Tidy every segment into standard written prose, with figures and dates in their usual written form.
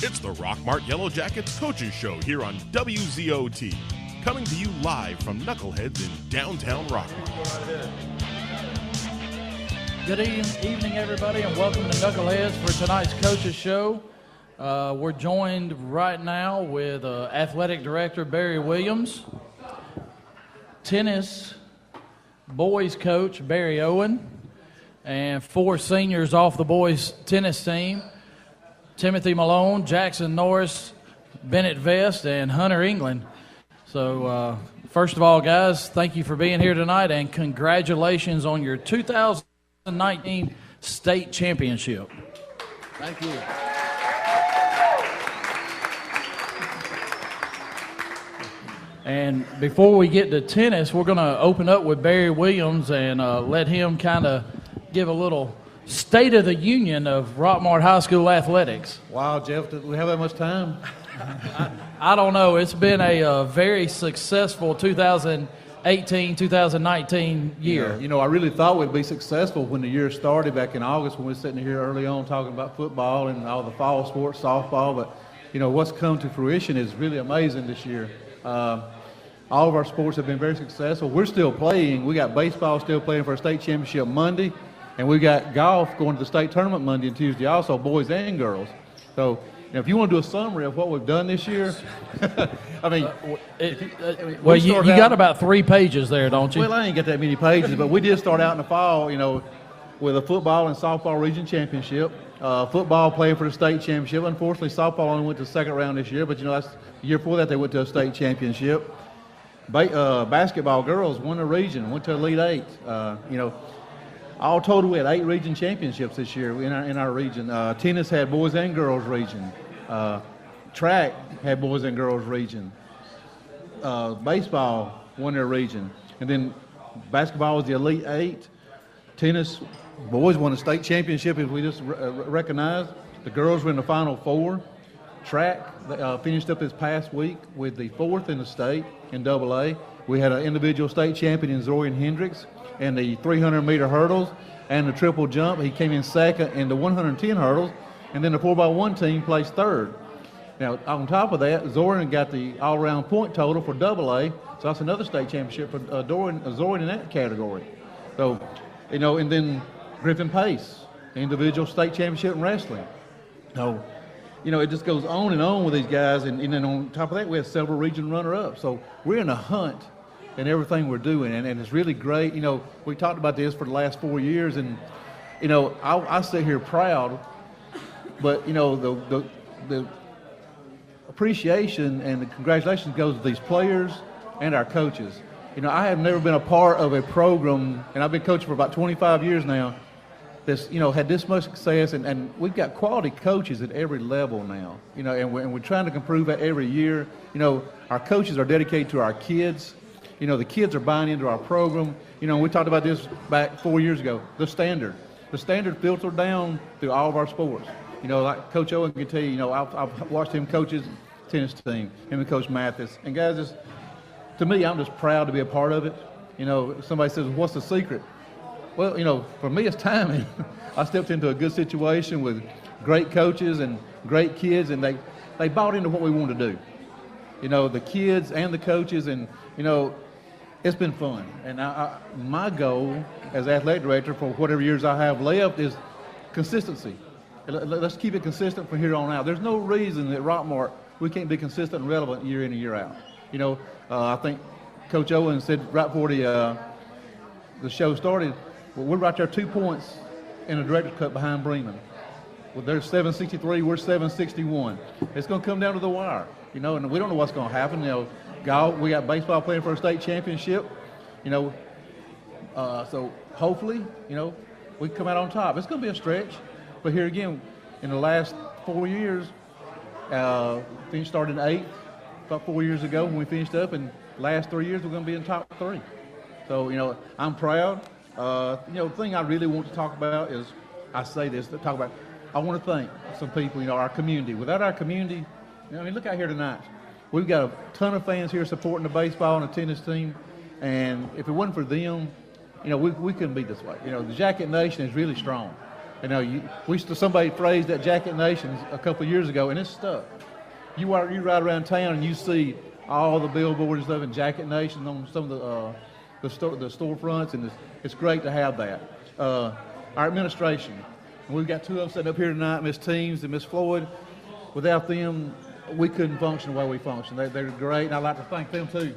It's the Rockmart Yellow Jackets Coaches Show here on WZOT, coming to you live from Knuckleheads in downtown Rockmart. Good evening, everybody, and welcome to Knuckleheads for tonight's Coaches Show. We're joined right now with Athletic Director Barry Williams, tennis boys coach Barry Owen, and 4 seniors off the boys tennis team, Timothy Malone, Jackson Norris, Bennett Vest, and Hunter England. So first of all, guys, thank you for being here tonight, and congratulations on your 2019 state championship. Thank you. And before we get to tennis, we're going to open up with Barry Williams and let him kind of give a little State of the Union of Rockmart High School athletics. Wow, Jeff, do we have that much time? I don't know. It's been a very successful 2018-2019 year. You know, I really thought we'd be successful when the year started back in August when we were sitting here early on talking about football and all the fall sports, softball. But, you know, what's come to fruition is really amazing this year. All of our sports have been very successful. We're still playing. We got baseball still playing for a state championship Monday. And we got golf going to the state tournament Monday and Tuesday also, boys and girls. So, you know, if you want to do a summary of what we've done this year, I mean, well, you got about 3 pages there, don't you? Well, I ain't got that many pages, but we did start out in the fall, you know, with a football and softball region championship. Football playing for the state championship. Unfortunately, softball only went to the second round this year, but, you know, that's the year before that they went to a state championship. Basketball girls won the region, went to Elite Eight. You know, all total, we had 8 region championships this year in our region. Tennis had boys and girls region. Track had boys and girls region. Baseball won their region. And then basketball was the Elite Eight. Tennis, boys won a state championship, as we just recognized. The girls were in the Final Four. Track finished up this past week with the 4th in the state in AA. We had an individual state champion in Zorian Hendricks and the 300-meter hurdles and the triple jump. He came in second in the 110 hurdles, and then the 4x1 team placed third. Now, on top of that, Zorian got the all-around point total for AA, so that's another state championship for Zorian in that category. So, you know, and then Griffin Pace, individual state championship in wrestling. So, you know, it just goes on and on with these guys, and then on top of that, we have several region runner-ups. So we're in a hunt in everything we're doing, and it's really great. You know, we talked about this for the last 4 years, and, you know, I sit here proud, but, you know, the appreciation and the congratulations goes to these players and our coaches. You know, I have never been a part of a program, and I've been coaching for about 25 years now, that's, you know, had this much success, and we've got quality coaches at every level now, you know, and we're trying to improve that every year. You know, our coaches are dedicated to our kids. You know, the kids are buying into our program. You know, we talked about this back 4 years ago, the standard filtered down through all of our sports. You know, like Coach Owen can tell you, you know, I've watched him coach his tennis team, him and Coach Mathis. And guys, to me, I'm just proud to be a part of it. You know, somebody says, what's the secret? Well, you know, for me, it's timing. I stepped into a good situation with great coaches and great kids, and they bought into what we wanted to do. You know, the kids and the coaches, and, you know, it's been fun. And my goal as athletic director for whatever years I have left is consistency. Let's keep it consistent from here on out. There's no reason that Rockmart, we can't be consistent and relevant year in and year out. You know, I think Coach Owen said right before the show started, well, we're right there 2 points in the Director's Cup behind Bremen. Well, they're 763, we're 761. It's going to come down to the wire, you know, and we don't know what's going to happen. You know, golf, we got baseball playing for a state championship, you know, so hopefully, you know, we can come out on top. It's going to be a stretch, but here again, in the last 4 years, things started in 8th about 4 years ago when we finished up, and last 3 years we're going to be in top 3. So, you know, I'm proud. You know, the thing I really want to talk about is, I want to thank some people, you know, our community. Without our community, you know, I mean, look out here tonight. We've got a ton of fans here supporting the baseball and the tennis team, and if it wasn't for them, you know, we couldn't be this way. You know, the Jacket Nation is really strong. Somebody phrased that Jacket Nation a couple of years ago, and it's stuck. You ride around town and you see all the billboards and stuff in Jacket Nation on some of the storefronts, and it's great to have that. Our administration, and we've got two of them sitting up here tonight, Miss Teams and Miss Floyd. Without them, we couldn't function the way we function. They're great, and I'd like to thank them too.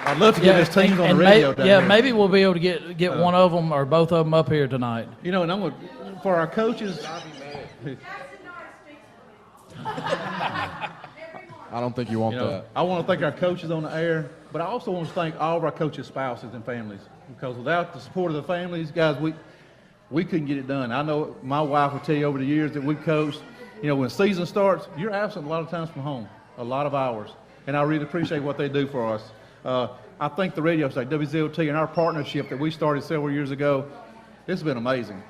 I'd love to get Miss Teams on the radio down here. Maybe we'll be able to get one of them or both of them up here tonight. And I'm going to, for our coaches. I don't think you want that. I want to thank our coaches on the air, but I also want to thank all of our coaches' spouses and families, because without the support of the families, guys, we couldn't get it done. I know my wife will tell you over the years that we coached, when season starts, you're absent a lot of times from home, a lot of hours, and I really appreciate what they do for us. I think the radio station, WZOT, and our partnership that we started several years ago, it's been amazing.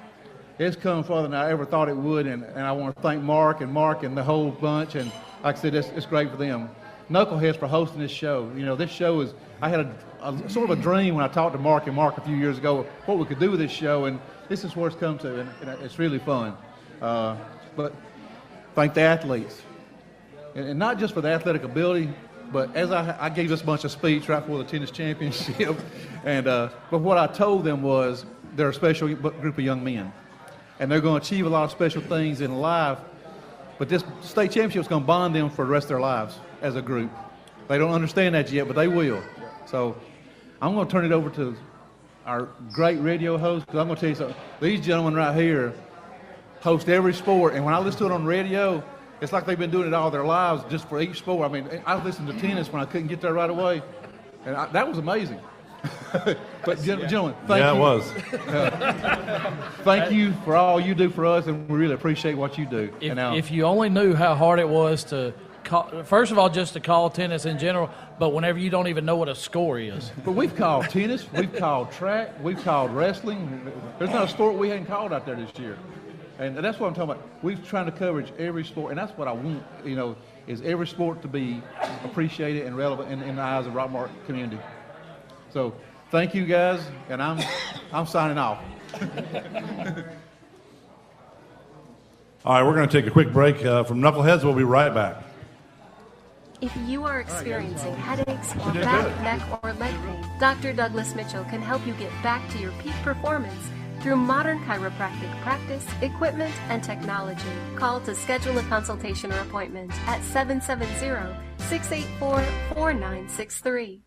It's come farther than I ever thought it would, and I want to thank Mark and the whole bunch, and like I said, it's great for them. Knuckleheads for hosting this show. This show is, I had a sort of a dream when I talked to Mark a few years ago what we could do with this show, and this is where it's come to, and it's really fun. But thank the athletes, and not just for the athletic ability, but as I gave this bunch of speech right before the tennis championship, and but what I told them was they're a special group of young men, and they're going to achieve a lot of special things in life, but this state championship is going to bond them for the rest of their lives as a group. They don't understand that yet, but they will. So I'm going to turn it over to our great radio host, because I'm going to tell you something. These gentlemen right here host every sport, and when I listen to it on radio, it's like they've been doing it all their lives just for each sport. I mean, I listened to tennis when I couldn't get there right away, and that was amazing. But gentlemen, thank you. Yeah, it was. Thank you for all you do for us, and we really appreciate what you do. If you only knew how hard it was to call, first of all, just to call tennis in general, but whenever you don't even know what a score is. But we've called tennis, we've called track, we've called wrestling. There's not a sport we hadn't called out there this year. And that's what I'm talking about. We've tried to cover every sport, and that's what I want, is every sport to be appreciated and relevant in the eyes of the Rockmart community. So thank you, guys, and I'm signing off. All right, we're going to take a quick break from Knuckleheads. We'll be right back. If you are experiencing headaches or back, neck, or leg pain, Dr. Douglas Mitchell can help you get back to your peak performance through modern chiropractic practice, equipment, and technology. Call to schedule a consultation or appointment at 770-684-4963.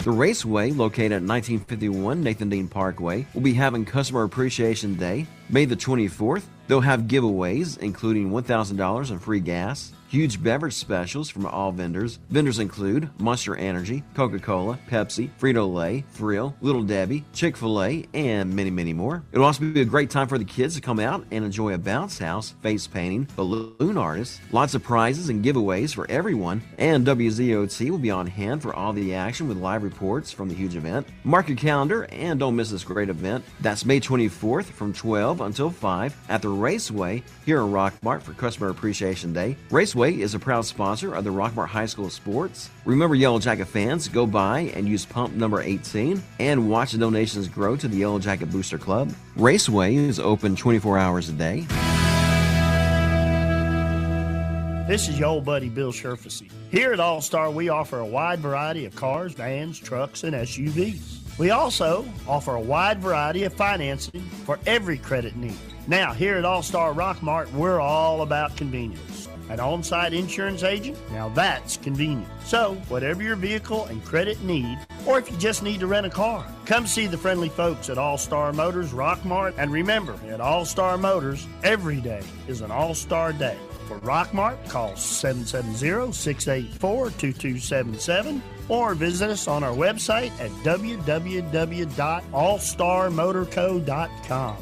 The Raceway, located at 1951 Nathan Dean Parkway, will be having Customer Appreciation Day, May the 24th. They'll have giveaways, including $1,000 in free gas, huge beverage specials from all vendors. Vendors include Monster Energy, Coca-Cola, Pepsi, Frito-Lay, Thrill, Little Debbie, Chick-fil-A, and many, many more. It'll also be a great time for the kids to come out and enjoy a bounce house, face painting, balloon artists, lots of prizes and giveaways for everyone, and WZOT will be on hand for all the action with live reports from the huge event. Mark your calendar and don't miss this great event. That's May 24th from 12 until 5 at the Raceway here in Rockmart for Customer Appreciation Day. Raceway is a proud sponsor of the Rockmart High School Sports. Remember, Yellow Jacket fans, go by and use pump number 18 and watch the donations grow to the Yellow Jacket Booster Club. Raceway is open 24 hours a day. This is your old buddy Bill Sherfacy. Here at All-Star, we offer a wide variety of cars, vans, trucks, and SUVs. We also offer a wide variety of financing for every credit need. Now, here at All-Star Rockmart, we're all about convenience. An on-site insurance agent? Now that's convenient. So, whatever your vehicle and credit need, or if you just need to rent a car, come see the friendly folks at All-Star Motors Rockmart. And remember, at All-Star Motors, every day is an All-Star Day. For Rockmart, call 770-684-2277 or visit us on our website at www.allstarmotorco.com.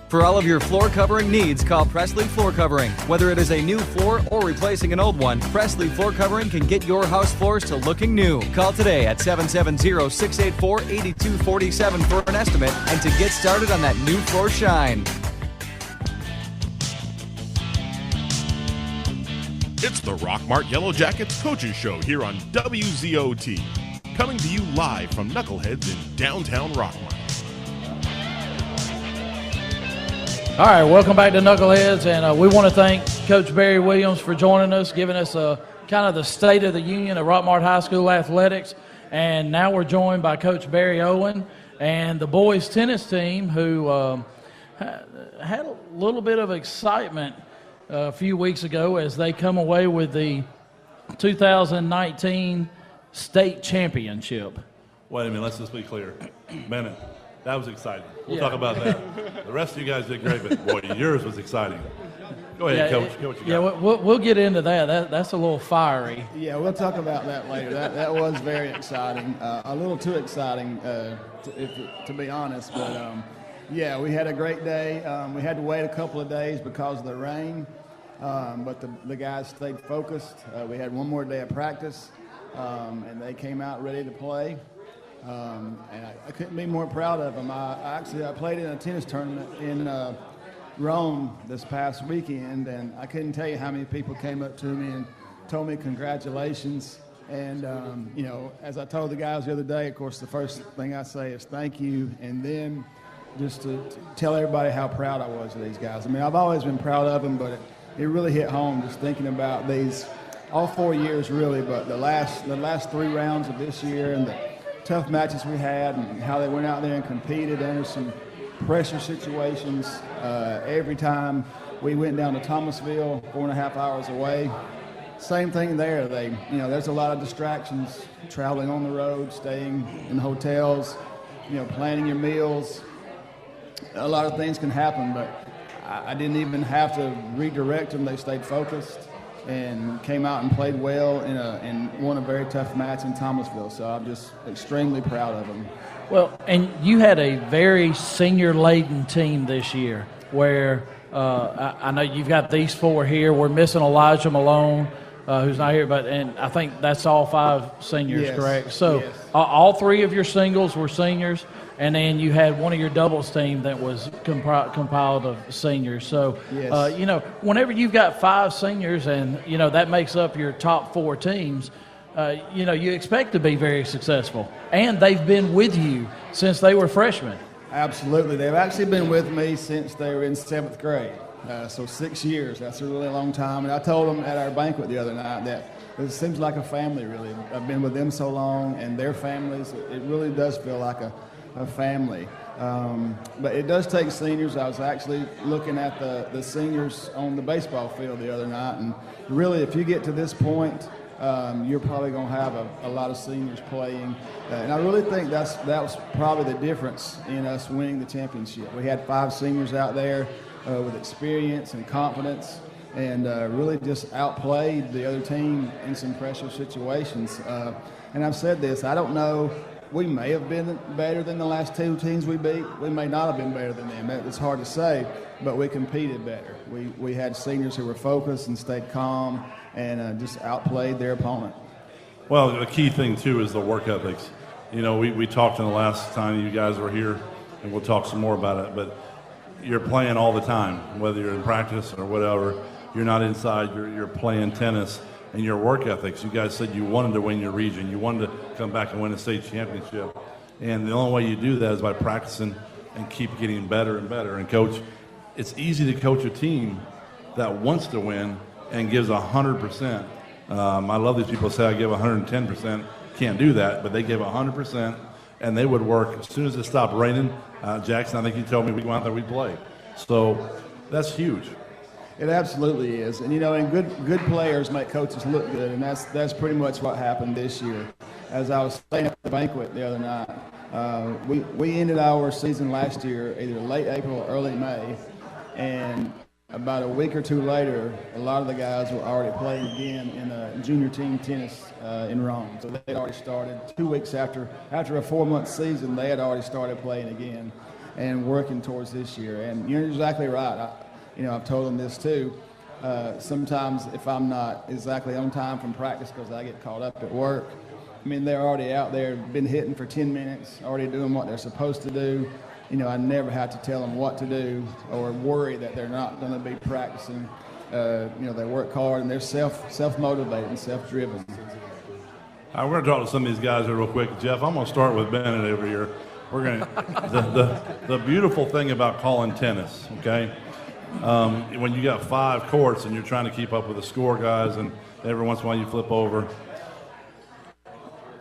For all of your floor covering needs, call Presley Floor Covering. Whether it is a new floor or replacing an old one, Presley Floor Covering can get your house floors to looking new. Call today at 770-684-8247 for an estimate and to get started on that new floor shine. It's the Rockmart Yellow Jackets Coaches Show here on WZOT. coming to you live from Knuckleheads in downtown Rockmart. All right, welcome back to Knuckleheads, and we want to thank Coach Barry Williams for joining us, giving us a kind of the state of the union of Rockmart High School athletics. And now we're joined by Coach Barry Owen and the boys tennis team, who had a little bit of excitement a few weeks ago as they come away with the 2019 state championship. Wait a minute, let's just be clear. Bennett, that was exciting. We'll talk about that. The rest of you guys did great, but boy, yours was exciting. Go ahead, Coach. Go what you got. We'll get into that. That's a little fiery. Yeah, we'll talk about that later. That was very exciting. A little too exciting, to be honest. But, yeah, we had a great day. We had to wait a couple of days because of the rain, but the guys stayed focused. We had one more day of practice, and they came out ready to play. And I couldn't be more proud of them. I played in a tennis tournament in Rome this past weekend, and I couldn't tell you how many people came up to me and told me congratulations. And, as I told the guys the other day, of course, the first thing I say is thank you, and then just to tell everybody how proud I was of these guys. I mean, I've always been proud of them, but it really hit home just thinking about these, all 4 years really, but the last 3 rounds of this year and the tough matches we had and how they went out there and competed under some pressure situations. Every time we went down to Thomasville, 4.5 hours away, same thing there. There's a lot of distractions, traveling on the road, staying in hotels, planning your meals. A lot of things can happen, but I didn't even have to redirect them. They stayed focused and came out and played well and won a very tough match in Thomasville. So I'm just extremely proud of them. Well, and you had a very senior-laden team this year where I know you've got these 4 here. We're missing Elijah Malone, who's not here, and I think that's all 5 seniors, yes, correct? So yes. All 3 of your singles were seniors, and then you had one of your doubles team that was compiled of seniors. So, yes. Whenever you've got 5 seniors and, that makes up your top 4 teams, you expect to be very successful. And they've been with you since they were freshmen. Absolutely. They've actually been with me since they were in 7th grade. So 6 years. That's a really long time. And I told them at our banquet the other night that it seems like a family, really. I've been with them so long and their families. It really does feel like a family. But it does take seniors. I was actually looking at the seniors on the baseball field the other night. And really, if you get to this point, you're probably going to have a lot of seniors playing. And I really think that was probably the difference in us winning the championship. We had 5 seniors out there with experience and confidence and really just outplayed the other team in some pressure situations. And I've said this, I don't know, we may have been better than the last 2 teams we beat. We may not have been better than them. It's hard to say, but we competed better. We had seniors who were focused and stayed calm and just outplayed their opponent. Well, the key thing, too, is the work ethics. We talked in the last time you guys were here, and we'll talk some more about it, but you're playing all the time, whether you're in practice or whatever. You're not inside. You're playing tennis. And your work ethics, you guys said you wanted to win your region. You wanted to come back and win a state championship. And the only way you do that is by practicing and keep getting better and better. And, Coach, it's easy to coach a team that wants to win and gives 100%. I love these people say I give 110%. Can't do that, but they give 100%, and they would work. As soon as it stopped raining, Jackson, I think you told me we'd go out there, we'd play. So that's huge. It absolutely is. And, and good players make coaches look good, and that's pretty much what happened this year. As I was saying at the banquet the other night, we ended our season last year either late April or early May, and about a week or 2 later, a lot of the guys were already playing again in junior team tennis in Rome. So they had already started 2 weeks after a 4-month season. They had already started playing again and working towards this year. And you're exactly right. I've told them this too. Sometimes if I'm not exactly on time from practice because I get caught up at work, they're already out there, been hitting for 10 minutes, already doing what they're supposed to do. I never have to tell them what to do or worry that they're not going to be practicing. They work hard and they're self-motivated and self-driven. We're going to talk to some of these guys here real quick. Jeff, I'm going to start with Bennett over here. We're going to the beautiful thing about calling tennis, okay? When you got 5 courts and you're trying to keep up with the score guys, and every once in a while you flip over.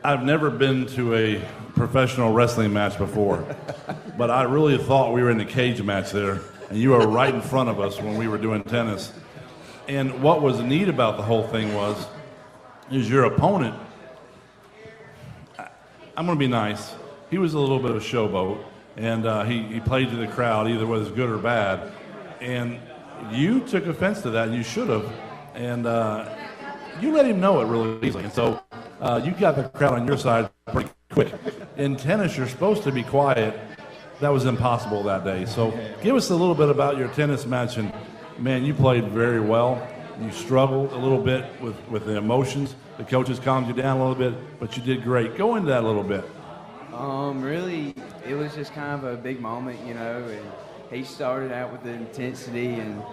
I've never been to a professional wrestling match before, but I really thought we were in a cage match there, and you were right in front of us when we were doing tennis. And what was neat about the whole thing is your opponent, I'm going to be nice, he was a little bit of a showboat, and he played to the crowd, either whether it's good or bad. And you took offense to that, and you should have. And you let him know it really easily. And so you got the crowd on your side pretty quick. In tennis, you're supposed to be quiet. That was impossible that day. So give us a little bit about your tennis match. And, man, you played very well. You struggled a little bit with the emotions. The coaches calmed you down a little bit, but you did great. Go into that a little bit. Really, it was just kind of a big moment, you know, and he started out with the intensity, and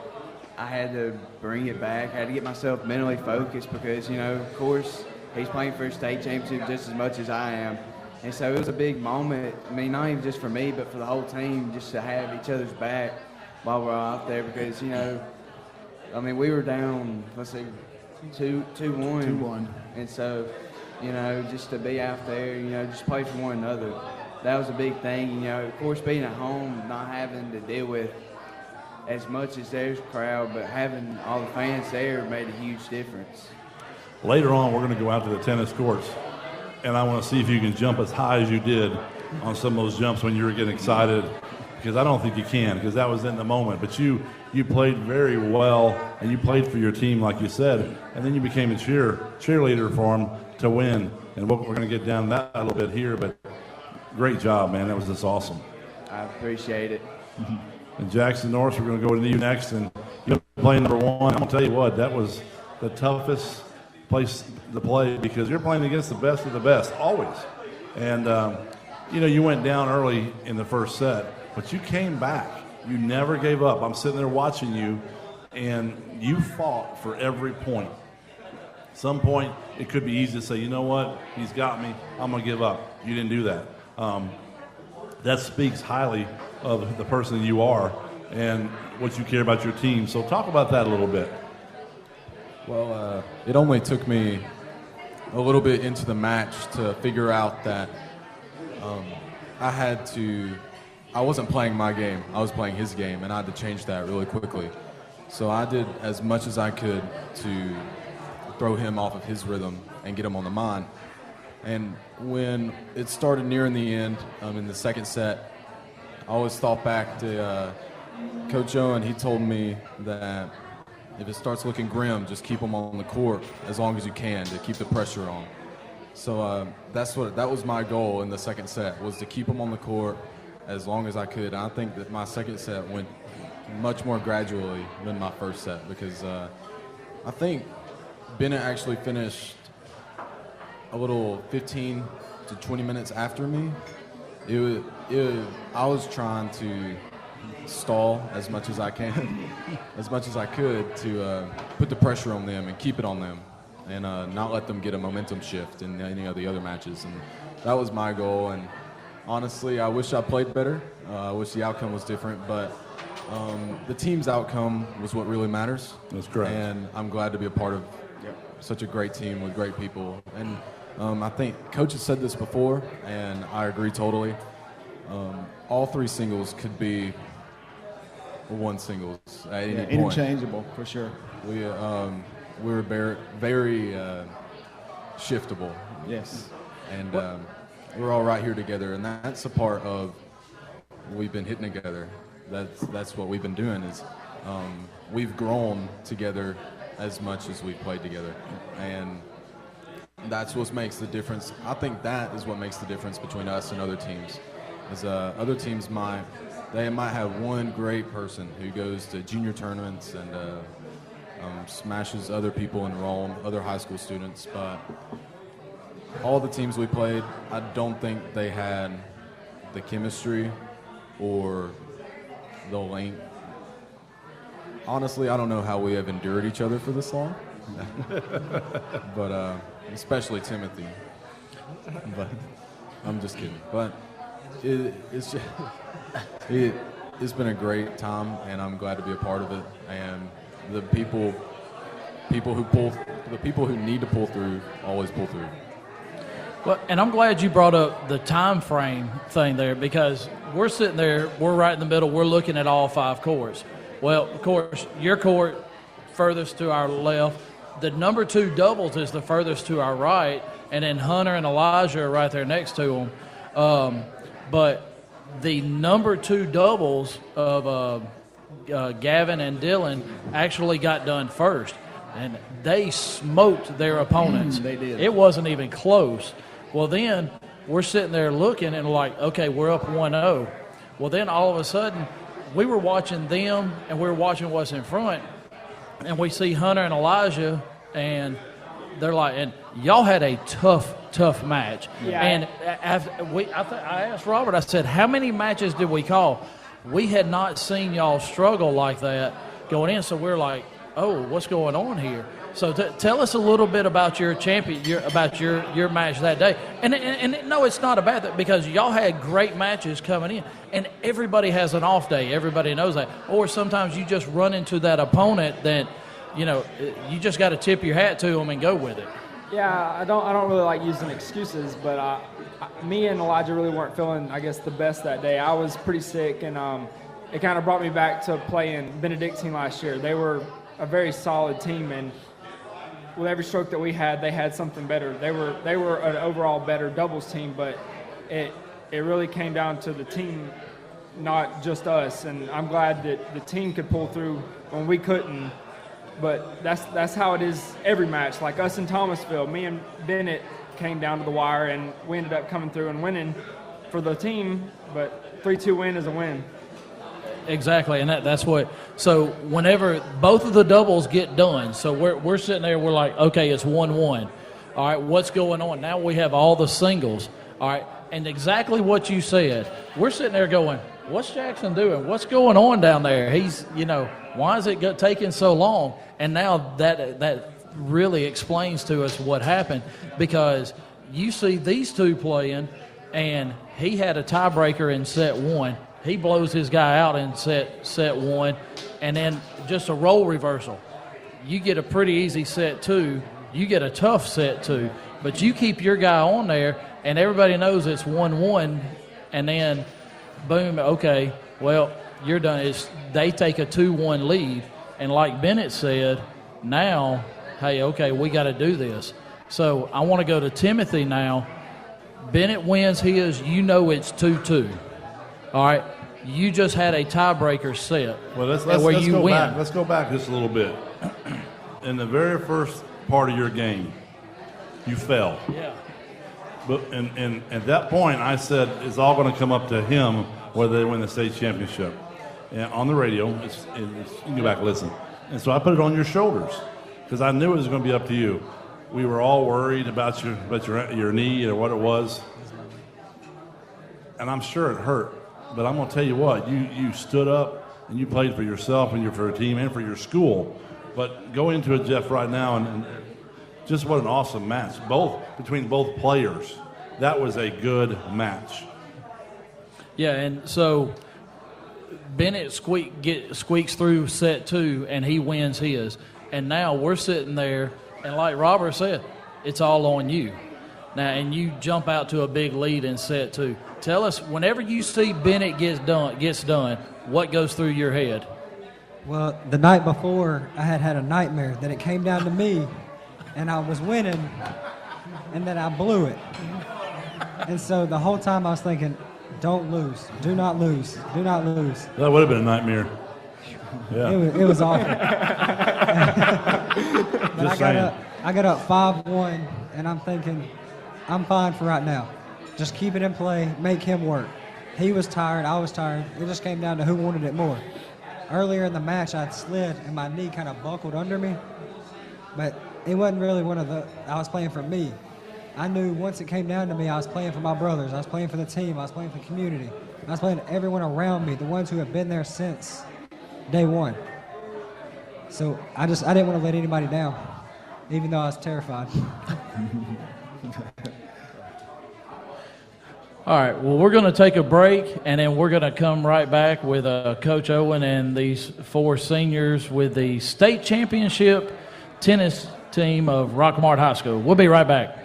I had to bring it back. I had to get myself mentally focused because, you know, of course, he's playing for a state championship just as much as I am. And so it was a big moment. I mean, not even just for me, but for the whole team, just to have each other's back while we're out there because, you know, I mean, we were down, let's see, 2-1. 2-1. And so, you know, just to be out there, you know, just play for one another. That was a big thing, you know. Of course, being at home, not having to deal with as much as there's a crowd, but having all the fans there made a huge difference. Later on, we're going to go out to the tennis courts, and I want to see if you can jump as high as you did on some of those jumps when you were getting excited, because I don't think you can, because that was in the moment. But you played very well, and you played for your team, like you said, and then you became a cheerleader for them to win. And we're going to get down that a little bit here, but great job, man. That was just awesome. I appreciate it. And Jackson Norris, we're going to go to you next, and you're playing number 1. I'm going to tell you what, that was the toughest place to play because you're playing against the best of the best, always. And, you know, you went down early in the first set, but you came back. You never gave up. I'm sitting there watching you, and you fought for every point. Some point, it could be easy to say, you know what, he's got me, I'm going to give up. You didn't do that. That speaks highly of the person you are and what you care about your team. So talk about that a little bit. Well, it only took me a little bit into the match to figure out that I wasn't playing my game. I was playing his game, and I had to change that really quickly. So I did as much as I could to throw him off of his rhythm and get him on the mine. And when it started nearing the end, in the second set, I always thought back to Coach Owen. He told me that if it starts looking grim, just keep them on the court as long as you can to keep the pressure on. So that was my goal in the second set, was to keep them on the court as long as I could. And I think that my second set went much more gradually than my first set because I think Bennett actually finished a little 15 to 20 minutes after me. I was trying to stall as much as I can, as much as I could to put the pressure on them and keep it on them and not let them get a momentum shift in any of the other matches. And that was my goal. And honestly, I wish I played better. I wish the outcome was different, but the team's outcome was what really matters. That's correct. And I'm glad to be a part of such a great team with great people. And I think Coach has said this before, and I agree totally. All 3 singles could be one singles at any point. Interchangeable, for sure. We're very shiftable. Yes. And we're all right here together, and that's a part of we've been hitting together. That's what we've been doing is we've grown together as much as we've played together, and that's what makes the difference. I think that is what makes the difference between us and other teams. Is other teams might have one great person who goes to junior tournaments and smashes other people in Rome, other high school students, but all the teams we played, I don't think they had the chemistry or the length. Honestly, I don't know how we have endured each other for this long, but especially Timothy. But I'm just kidding. But it's been a great time, and I'm glad to be a part of it. And the people who need to pull through always pull through. Well, and I'm glad you brought up the time frame thing there, because we're sitting there, we're right in the middle, we're looking at all 5 courts. Well, of course, your court furthest to our left, the number 2 doubles is the furthest to our right, and then Hunter and Elijah are right there next to them. But the number 2 doubles of Gavin and Dylan actually got done first, and they smoked their opponents. They did. It wasn't even close. Well, then we're sitting there looking and like, okay, we're up 1-0. Well, then all of a sudden we were watching them and we were watching what's in front, and we see Hunter and Elijah, and they're like, and y'all had a tough match. Yeah. And I asked Robert, I said, how many matches did we call? We had not seen y'all struggle like that going in, so we're like, oh, what's going on here? So tell us a little bit about your your match that day. And no, it's not a bad thing, because y'all had great matches coming in, and everybody has an off day. Everybody knows that. Or sometimes you just run into that opponent that, you know, you just got to tip your hat to them and go with it. Yeah, I don't really like using excuses, but me and Elijah really weren't feeling, I guess, the best that day. I was pretty sick, and it kind of brought me back to playing Benedictine last year. They were a very solid team, and with every stroke that we had, they had something better. They were an overall better doubles team, but it really came down to the team, not just us. And I'm glad that the team could pull through when we couldn't. But that's how it is every match. Like us in Thomasville, me and Bennett came down to the wire, and we ended up coming through and winning for the team. But 3-2 win is a win. Exactly, and that's what. So whenever both of the doubles get done, so we're sitting there, we're like, okay, it's 1-1. All right, what's going on? Now we have all the singles. All right, and exactly what you said. We're sitting there going, what's Jackson doing? What's going on down there? He's, why is it taking so long? And now that really explains to us what happened, because you see these two playing, and he had a tiebreaker in set 1. He blows his guy out in set 1, and then just a role reversal. You get a pretty easy set 2. You get a tough set 2, but you keep your guy on there, and everybody knows it's 1-1, and then boom, okay, well, you're done. They take a 2-1 lead, and like Bennett said, now, hey, okay, we got to do this. So I want to go to Timothy now. Bennett wins his. You know it's 2-2. All right, you just had a tiebreaker set. Well, let's go back. Let's go back just a little bit. In the very first part of your game, you fell. Yeah. But and at that point, I said it's all going to come up to him whether they win the state championship. And on the radio, you can go back and listen. And so I put it on your shoulders because I knew it was going to be up to you. We were all worried about your knee or what it was, and I'm sure it hurt. But I'm going to tell you what, you stood up and you played for yourself and for your team and for your school. But go into it, Jeff, right now, and just what an awesome match, between both players. That was a good match. Yeah, and so Bennett squeaks through set 2, and he wins his. And now we're sitting there, and like Robert said, it's all on you. Now, and you jump out to a big lead in set 2. Tell us, whenever you see Bennett gets done, what goes through your head? Well, the night before, I had a nightmare that it came down to me, and I was winning, and then I blew it. And so the whole time I was thinking, don't lose. Do not lose. Do not lose. That would have been a nightmare. Yeah. It was awful. But I got up 5-1, and I'm thinking, I'm fine for right now. Just keep it in play, make him work. He was tired, I was tired. It just came down to who wanted it more. Earlier in the match, I'd slid, and my knee kind of buckled under me. But it wasn't really I was playing for me. I knew once it came down to me, I was playing for my brothers. I was playing for the team. I was playing for the community. I was playing for everyone around me, the ones who have been there since day one. So I didn't want to let anybody down, even though I was terrified. All right, well, we're going to take a break, and then we're going to come right back with Coach Owen and these 4 seniors with the state championship tennis team of Rockmart High School. We'll be right back.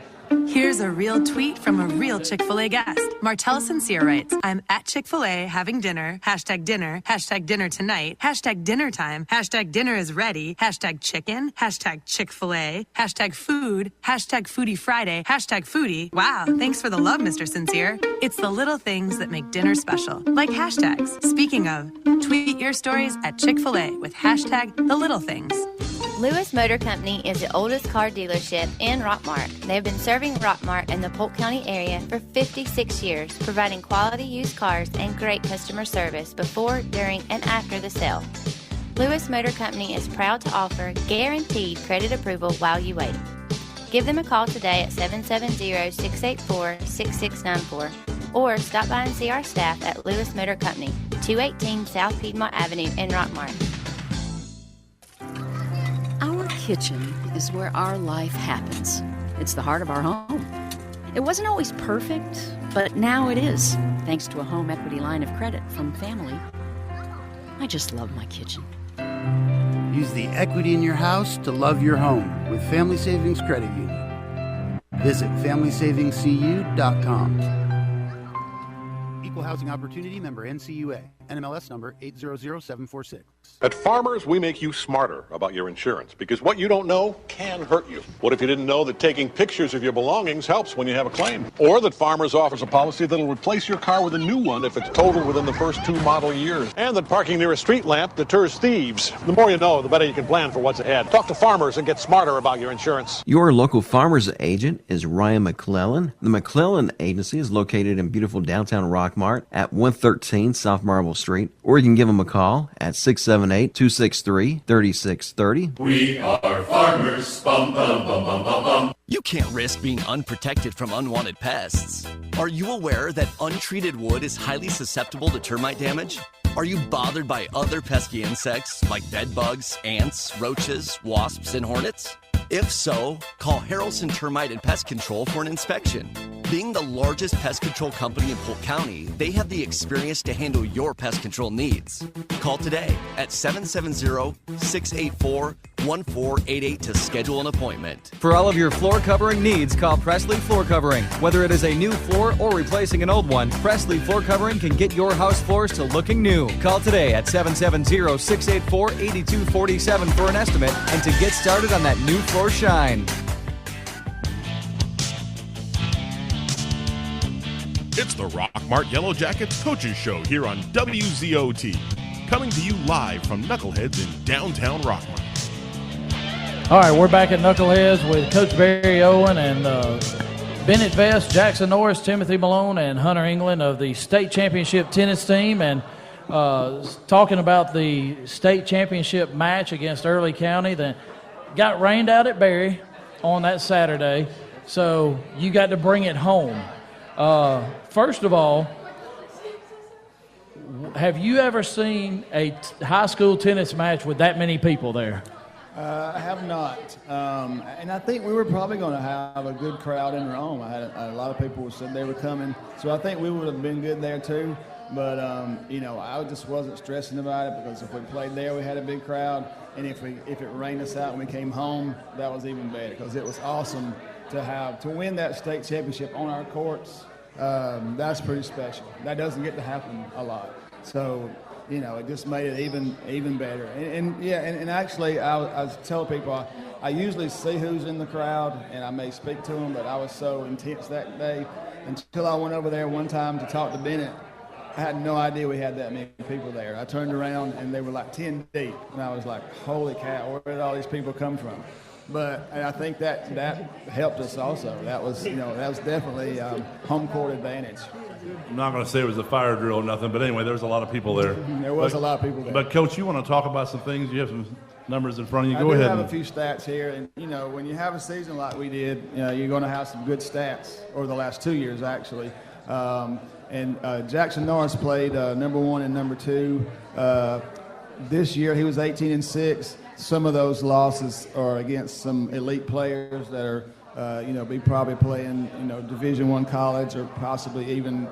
Here's a real tweet from a real Chick-fil-A guest. Martella Sincere writes, I'm at Chick-fil-A having dinner, hashtag dinner tonight, hashtag dinner time, hashtag dinner is ready, hashtag chicken, hashtag Chick-fil-A, hashtag food, hashtag foodie Friday, hashtag foodie. Wow, thanks for the love, Mr. Sincere. It's the little things that make dinner special, like hashtags. Speaking of, tweet your stories at Chick-fil-A with hashtag the little things. Lewis Motor Company is the oldest car dealership in Rockmart. They've been serving Rockmart and the Polk County area for 56 years, providing quality used cars and great customer service before, during, and after the sale. Lewis Motor Company is proud to offer guaranteed credit approval while you wait. Give them a call today at 770-684-6694 or stop by and see our staff at Lewis Motor Company, 218 South Piedmont Avenue in Rockmart. Our kitchen is where our life happens. It's the heart of our home. It wasn't always perfect, but now it is, thanks to a home equity line of credit from Family. I just love my kitchen. Use the equity in your house to love your home with Family Savings Credit Union. Visit FamilySavingsCU.com. Equal Housing Opportunity member NCUA. NMLS number 800746. At Farmers, we make you smarter about your insurance because what you don't know can hurt you. What if you didn't know that taking pictures of your belongings helps when you have a claim? Or that Farmers offers a policy that'll replace your car with a new one if it's totaled within the first 2 model years? And that parking near a street lamp deters thieves. The more you know, the better you can plan for what's ahead. Talk to Farmers and get smarter about your insurance. Your local Farmers agent is Ryan McClellan. The McClellan Agency is located in beautiful downtown Rockmart at 113 South Marble Street, or you can give them a call at 678-263-3630. We are farmers. Bum, bum, bum, bum, bum, bum. You can't risk being unprotected from unwanted pests. Are you aware that untreated wood is highly susceptible to termite damage? Are you bothered by other pesky insects like bed bugs, ants, roaches, wasps, and hornets? If so, call Harrelson Termite and Pest Control for an inspection. Being the largest pest control company in Polk County, they have the experience to handle your pest control needs. Call today at 770-684-1488 to schedule an appointment. For all of your floor covering needs, call Presley Floor Covering. Whether it is a new floor or replacing an old one, Presley Floor Covering can get your house floors to looking new. Call today at 770-684-8247 for an estimate and to get started on that new floor shine. It's the Rockmart Yellow Jackets Coaches Show here on WZOT. Coming to you live from Knuckleheads in downtown Rockmart. All right, we're back at Knuckleheads with Coach Barry Owen and Bennett Vest, Jackson Norris, Timothy Malone, and Hunter England of the state championship tennis team, and talking about the state championship match against Early County that got rained out at Barry on that Saturday, so you got to bring it home. First of all, have you ever seen a high school tennis match with that many people there? I have not. And I think we were probably going to have a good crowd in Rome. I had a lot of people who said they were coming. So I think we would have been good there too. But, I just wasn't stressing about it because if we played there, we had a big crowd. And if it rained us out when we came home, that was even better because it was awesome to win that state championship on our courts. That's pretty special. That doesn't get to happen a lot. So, it just made it even better. And actually, I was telling people, I usually see who's in the crowd, and I may speak to them, but I was so intense that day until I went over there one time to talk to Bennett. I had no idea we had that many people there. I turned around, and they were like 10 deep, and I was like, holy cow, where did all these people come from? But I think that helped us also. That was definitely home court advantage. I'm not going to say it was a fire drill or nothing, but anyway, there was a lot of people there. There was a lot of people there. But, Coach, you want to talk about some things? You have some numbers in front of you. I Go ahead. I have a few stats here. And, when you have a season like we did, you're going to have some good stats over the last 2 years, actually. Jackson Norris played number 1 and number 2. This year he was 18-6. Some of those losses are against some elite players that are be probably playing, Division I college or possibly even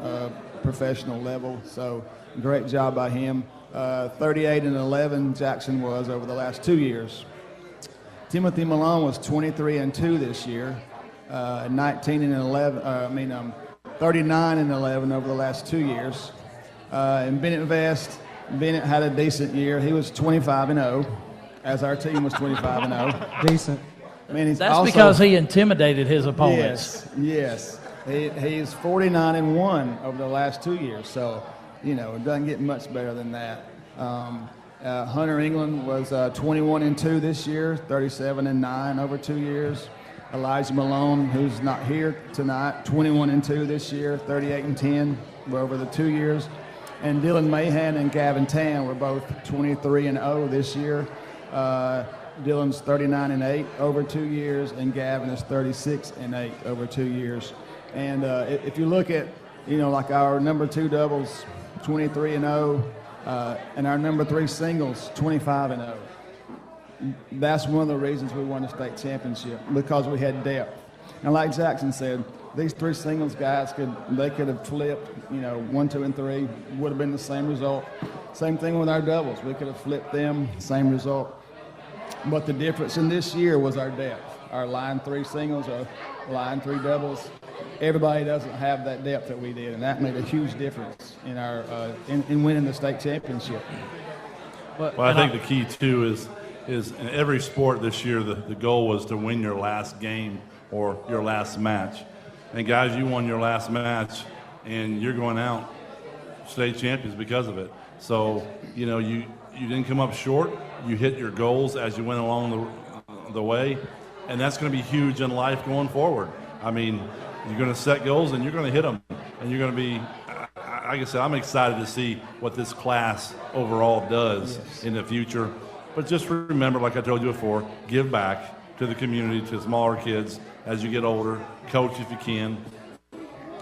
professional level. So great job by him. 38-11 Jackson was over the last 2 years. Timothy Malone was 23-2 this year. 39-11 over the last 2 years. And Bennett had a decent year. He was 25-0, as our team was 25-0. Decent. That's because he intimidated his opponents. Yes. He's 49-1 over the last 2 years. So, it doesn't get much better than that. Hunter England was 21-2 this year, 37-9 over 2 years. Elijah Malone, who's not here tonight, 21-2 this year, 38-10 over the 2 years. And Dylan Mahan and Gavin Tan were both 23-0 this year. Dylan's 39-8 over 2 years, and Gavin is 36-8 over 2 years. And if you look at, like our number 2 doubles, 23-0, and our number 3 singles, 25-0. That's one of the reasons we won the state championship, because we had depth. And like Jackson said, these 3 singles guys could have flipped, 1, 2, and 3 would have been the same result. Same thing with our doubles. We could have flipped them, same result. But the difference in this year was our depth. Our line 3 singles, our line 3 doubles, everybody doesn't have that depth that we did, and that made a huge difference in our in winning the state championship. Well, I think the key too is in every sport this year, the goal was to win your last game or your last match. And guys, you won your last match, and you're going out state champions because of it. So, you didn't come up short. You hit your goals as you went along the way, and that's going to be huge in life going forward. I mean, you're going to set goals, and you're going to hit them, and you're going to be, like I said, I'm excited to see what this class overall does in the future. But just remember, like I told you before, give back to the community, to smaller kids as you get older. Coach if you can,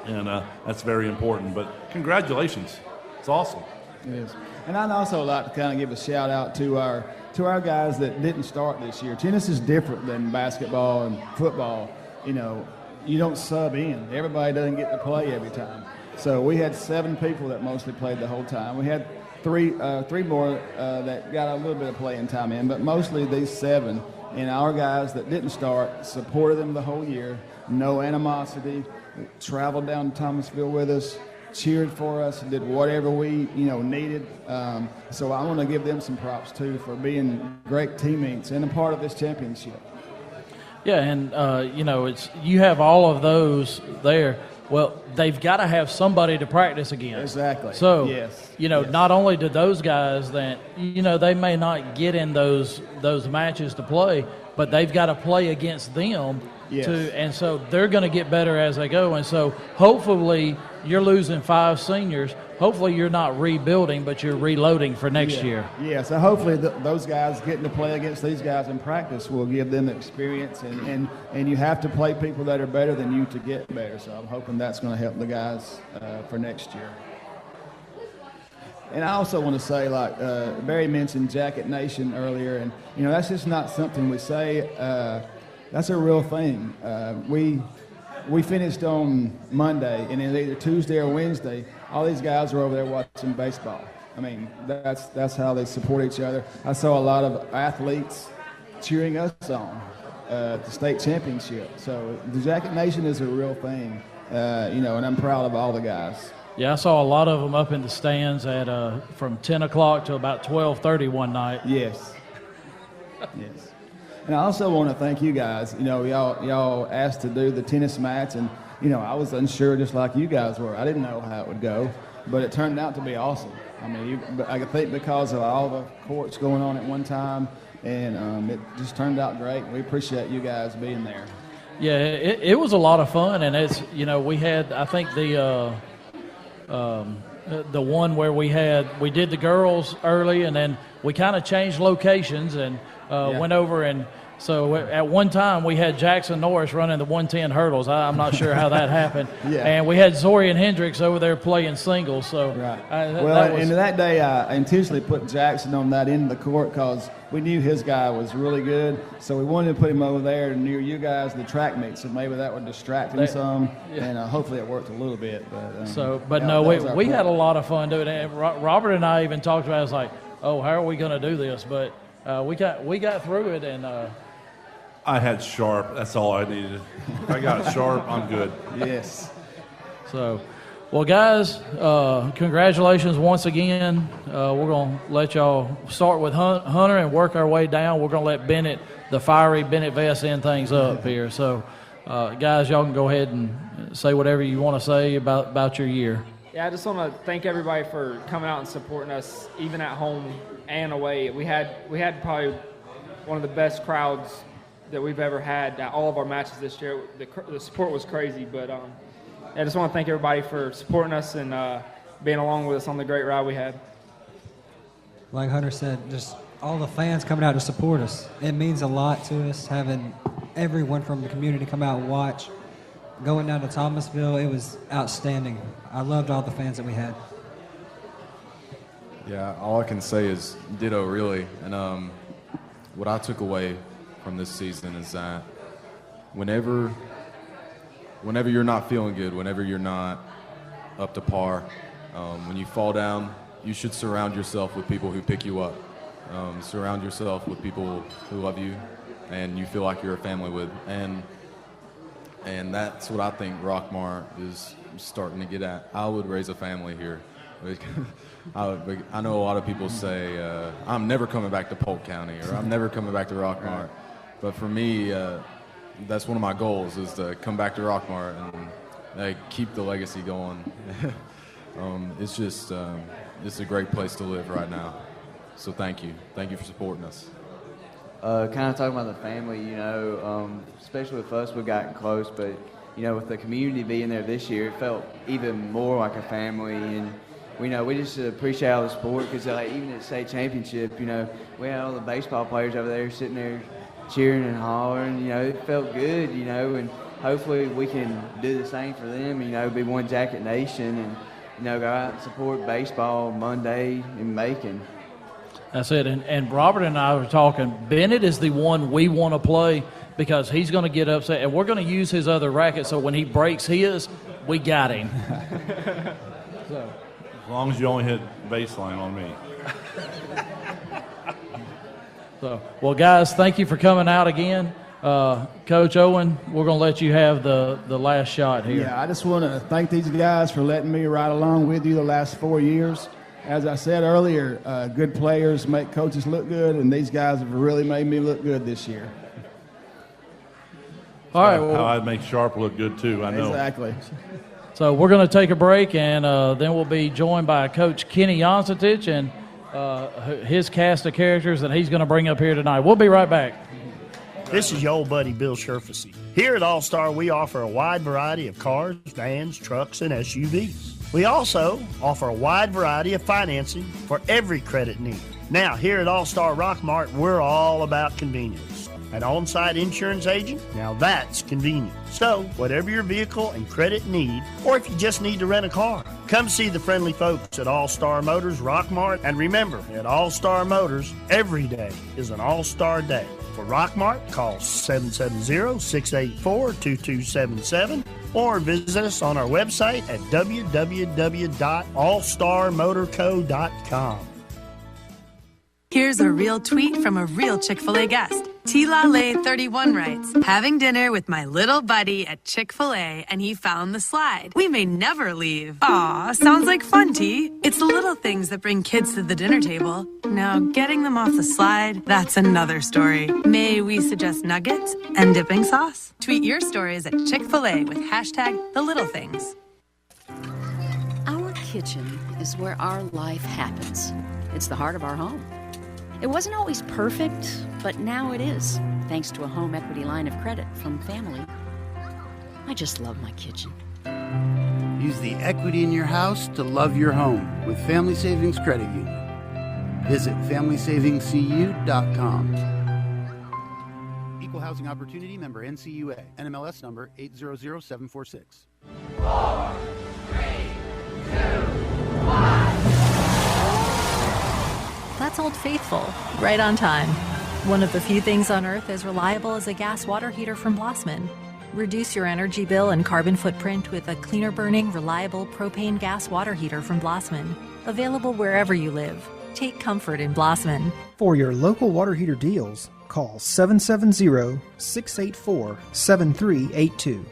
and that's very important. But congratulations. It's awesome. It is. And I'd also like to kind of give a shout out to our guys that didn't start this year. Tennis is different than basketball and football. You don't sub in. Everybody doesn't get to play every time. So we had 7 people that mostly played the whole time. We had three more that got a little bit of playing time in, but mostly these 7. And our guys that didn't start supported them the whole year. No animosity. Traveled down to Thomasville with us. Cheered for us, did whatever we needed. So I want to give them some props too for being great teammates and a part of this championship. Yeah, and it's you have all of those there. Well, they've got to have somebody to practice against. Exactly. So yes. Not only do those guys that they may not get in those matches to play, but they've got to play against them. Yes. And so they're going to get better as they go. And so hopefully you're losing 5 seniors. Hopefully you're not rebuilding, but you're reloading for next year. Yeah, so hopefully those guys getting to play against these guys in practice will give them experience. And you have to play people that are better than you to get better. So I'm hoping that's going to help the guys for next year. And I also want to say, like Barry mentioned Jacket Nation earlier, and that's just not something we say. That's a real thing. We finished on Monday, and then either Tuesday or Wednesday, all these guys were over there watching baseball. I mean, that's how they support each other. I saw a lot of athletes cheering us on at the state championship. So the Jacket Nation is a real thing, and I'm proud of all the guys. Yeah, I saw a lot of them up in the stands at from 10 o'clock to about 12:30 one night. Yes. Yes. And I also want to thank you guys. Y'all asked to do the tennis match, and I was unsure, just like you guys were. I didn't know how it would go, but it turned out to be awesome. I mean, I think because of all the courts going on at one time, and it just turned out great. We appreciate you guys being there. Yeah, it was a lot of fun, and it's we had, I think the one where we did the girls early, and then we kind of changed locations and went over and So at one time we had Jackson Norris running the 110 hurdles. I'm not sure how that happened. Yeah. And we had Zorian Hendricks over there playing singles. So And that day I intentionally put Jackson on that end of the court because we knew his guy was really good. So we wanted to put him over there near you guys, the track meet. So maybe that would distract him some. Yeah. And hopefully it worked a little bit. But we had a lot of fun doing it. And Robert and I even talked about it. It was like, oh, how are we going to do this? But we got through it, and I had Sharp. That's all I needed. If I got Sharp, I'm good. Yes. So, well, guys, congratulations once again. We're going to let y'all start with Hunter and work our way down. We're going to let Bennett, the fiery Bennett Vest, end things up here. So, guys, y'all can go ahead and say whatever you want to say about your year. Yeah, I just want to thank everybody for coming out and supporting us, even at home and away. We had probably one of the best crowds that we've ever had at all of our matches this year. The support was crazy, but I just want to thank everybody for supporting us and being along with us on the great ride we had. Like Hunter said, just all the fans coming out to support us. It means a lot to us, having everyone from the community come out and watch. Going down to Thomasville, it was outstanding. I loved all the fans that we had. Yeah, all I can say is ditto, really. And what I took away from this season is that whenever you're not feeling good, whenever you're not up to par, when you fall down, you should surround yourself with people who pick you up. Surround yourself with people who love you and you feel like you're a family with. And that's what I think Rockmart is starting to get at. I would raise a family here. I know a lot of people say, I'm never coming back to Polk County, or I'm never coming back to Rockmart. But for me, that's one of my goals, is to come back to Rockmart and keep the legacy going. It's just, it's a great place to live right now. So thank you. Thank you for supporting us. Kind of talking about the family, especially with us, we've gotten close, but, with the community being there this year, it felt even more like a family. And, we just appreciate all the support because, even at state championship, we had all the baseball players over there sitting there cheering and hollering. It felt good, and hopefully we can do the same for them, be one Jacket Nation and, go out and support baseball Monday in Macon. That's it. And Robert and I were talking, Bennett is the one we want to play because he's going to get upset, and we're going to use his other racket so when he breaks his, we got him. So. As long as you only hit baseline on me. So, well, guys, thank you for coming out again. Coach Owen, we're going to let you have the last shot here. Yeah, I just want to thank these guys for letting me ride along with you the last 4 years. As I said earlier, good players make coaches look good, and these guys have really made me look good this year. All right. Well, how I'd make Sharp look good, too, I know. Exactly. So we're going to take a break, and then we'll be joined by Coach Kenny Jonsitich and his cast of characters that he's going to bring up here tonight. We'll be right back. This is your old buddy Bill Sherfacy. Here at All-Star, we offer a wide variety of cars, vans, trucks, and SUVs. We also offer a wide variety of financing for every credit need. Now, here at All-Star Rockmart, we're all about convenience. An on-site insurance agent? Now that's convenient. So, whatever your vehicle and credit need, or if you just need to rent a car, come see the friendly folks at All-Star Motors Rockmart. And remember, at All-Star Motors, every day is an All-Star Day. For Rockmart, call 770-684-2277 or visit us on our website at www.allstarmotorco.com. Here's a real tweet from a real Chick-fil-A guest. T-La-Lay31 writes, having dinner with my little buddy at Chick-fil-A and he found the slide. We may never leave. Aw, sounds like fun, T. It's the little things that bring kids to the dinner table. Now, getting them off the slide, that's another story. May we suggest nuggets and dipping sauce? Tweet your stories at Chick-fil-A with #TheLittleThings. Our kitchen is where our life happens. It's the heart of our home. It wasn't always perfect, but now it is, thanks to a home equity line of credit from family. I just love my kitchen. Use the equity in your house to love your home with Family Savings Credit Union. Visit FamilySavingsCU.com. Equal housing opportunity, member NCUA. NMLS number 800746. 4, 3, 2, 1. That's Old Faithful, right on time. One of the few things on Earth as reliable as a gas water heater from Blossman. Reduce your energy bill and carbon footprint with a cleaner burning, reliable propane gas water heater from Blossman. Available wherever you live. Take comfort in Blossman. For your local water heater deals, call 770-684-7382.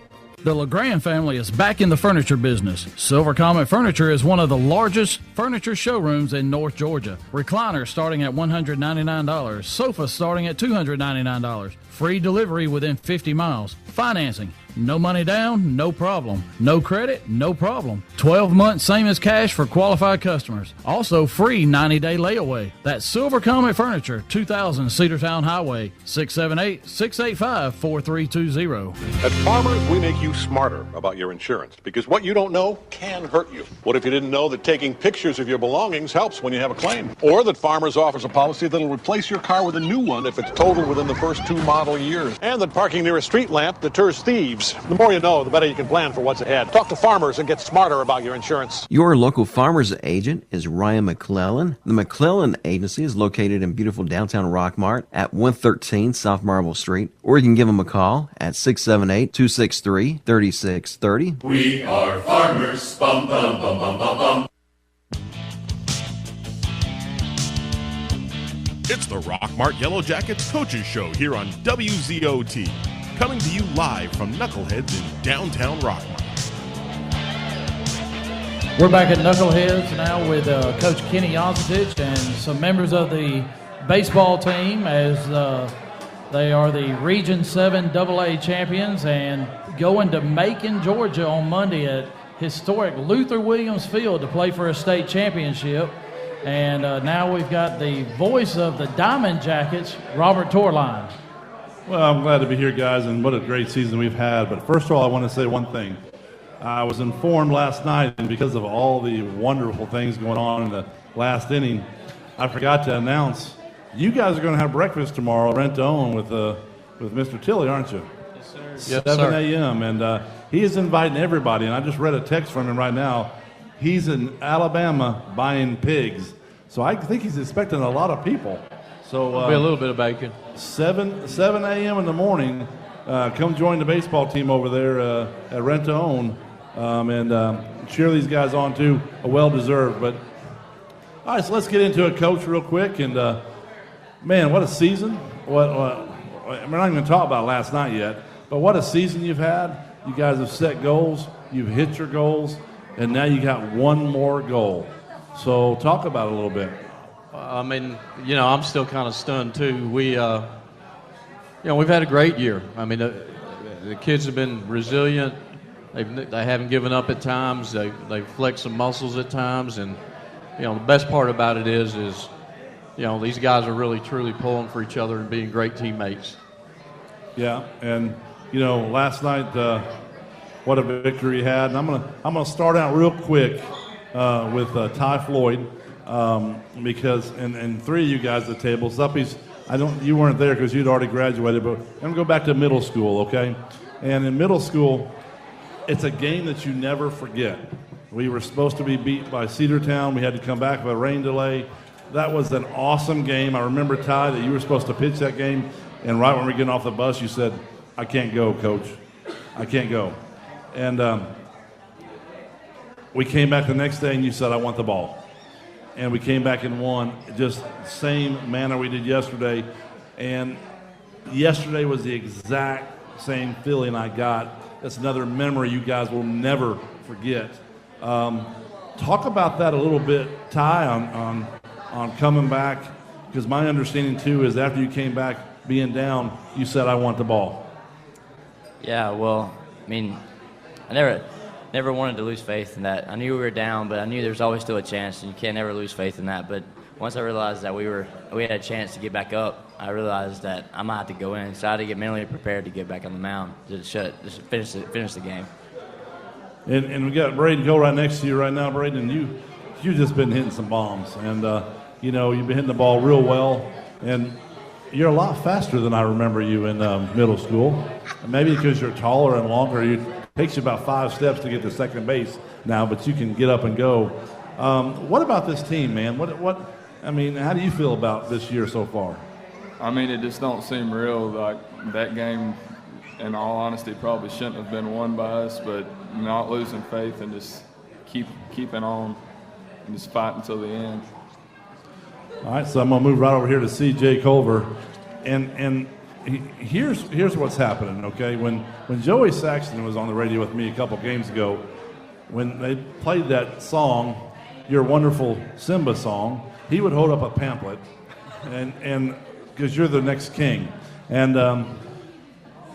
The LeGrand family is back in the furniture business. Silver Comet Furniture is one of the largest furniture showrooms in North Georgia. Recliners starting at $199. Sofas starting at $299. Free delivery within 50 miles. Financing. No money down, no problem. No credit, no problem. 12 months, same as cash for qualified customers. Also free 90-day layaway. That's Silver Comet Furniture, 2000 Cedartown Highway, 678-685-4320. At Farmers, we make you smarter about your insurance because what you don't know can hurt you. What if you didn't know that taking pictures of your belongings helps when you have a claim? Or that Farmers offers a policy that'll replace your car with a new one if it's totaled within the first 2 model years? And that parking near a street lamp deters thieves. The more you know, the better you can plan for what's ahead. Talk to Farmers and get smarter about your insurance. Your local Farmers agent is Ryan McClellan. The McClellan Agency is located in beautiful downtown Rockmart at 113 South Marble Street, or you can give them a call at 678-263-3630. We are farmers. Bum, bum, bum, bum, bum, bum. It's the Rockmart Yellow Jackets Coaches Show here on WZOT. Coming to you live from Knuckleheads in downtown Rockmart. We're back at Knuckleheads now with Coach Kenny Yonzatich and some members of the baseball team as they are the Region 7 AA champions and going to Macon, Georgia on Monday at historic Luther Williams Field to play for a state championship. And now we've got the voice of the Diamond Jackets, Robert Torline. Well, I'm glad to be here, guys, and what a great season we've had. But first of all, I want to say one thing. I was informed last night, and because of all the wonderful things going on in the last inning, I forgot to announce you guys are going to have breakfast tomorrow, rent to own, with Mr. Tilley, aren't you? Yes, sir. 7 a.m. And he is inviting everybody. And I just read a text from him right now. He's in Alabama buying pigs, so I think he's expecting a lot of people. So be a little bit of bacon. 7 a.m. in the morning. Come join the baseball team over there at Rent to Own, and cheer these guys on too. Well deserved. But all right, so let's get into it, Coach, real quick. And man, what a season! We're not even talking about last night yet, but what a season you've had. You guys have set goals. You've hit your goals, and now you got one more goal. So talk about it a little bit. I mean, I'm still kind of stunned too. We've had a great year. I mean, the kids have been resilient. They haven't given up at times. They've flexed some muscles at times, and the best part about it is these guys are really truly pulling for each other and being great teammates. Yeah, and last night, what a victory you had. And I'm gonna start out real quick with Ty Floyd. Because and 3 of you guys at the table, Suppy's, you weren't there because you'd already graduated, but I'm going to go back to middle school, okay? And in middle school, it's a game that you never forget. We were supposed to be beat by Cedartown. We had to come back with a rain delay. That was an awesome game. I remember, Ty, that you were supposed to pitch that game, and right when we were getting off the bus, you said, I can't go, Coach. I can't go. And we came back the next day, and you said, I want the ball. And we came back and won, just same manner we did yesterday. And yesterday was the exact same feeling I got. That's another memory you guys will never forget. Talk about that a little bit, Ty, on coming back, because my understanding, too, is after you came back being down, you said, I want the ball. Yeah, well, I mean, I never wanted to lose faith in that. I knew we were down, but I knew there was always still a chance, and you can't ever lose faith in that. But once I realized that we had a chance to get back up, I realized that I might have to go in. So I had to get mentally prepared to get back on the mound to finish the game. And we got Braden Cole right next to you right now, Braden. And you've just been hitting some bombs, and you've been hitting the ball real well. And you're a lot faster than I remember you in middle school. Maybe because you're taller and longer, it takes you about 5 steps to get to second base now, but you can get up and go. What about this team, man? How do you feel about this year so far? It just don't seem real. Like that game, in all honesty, probably shouldn't have been won by us, but not losing faith and just keeping on and just fighting until the end. All right, so I'm going to move right over here to C.J. Culver, and here's what's happening. Okay, when Joey Saxton was on the radio with me a couple games ago, when they played that song, Your Wonderful Simba song, he would hold up a pamphlet, and because you're the next king, and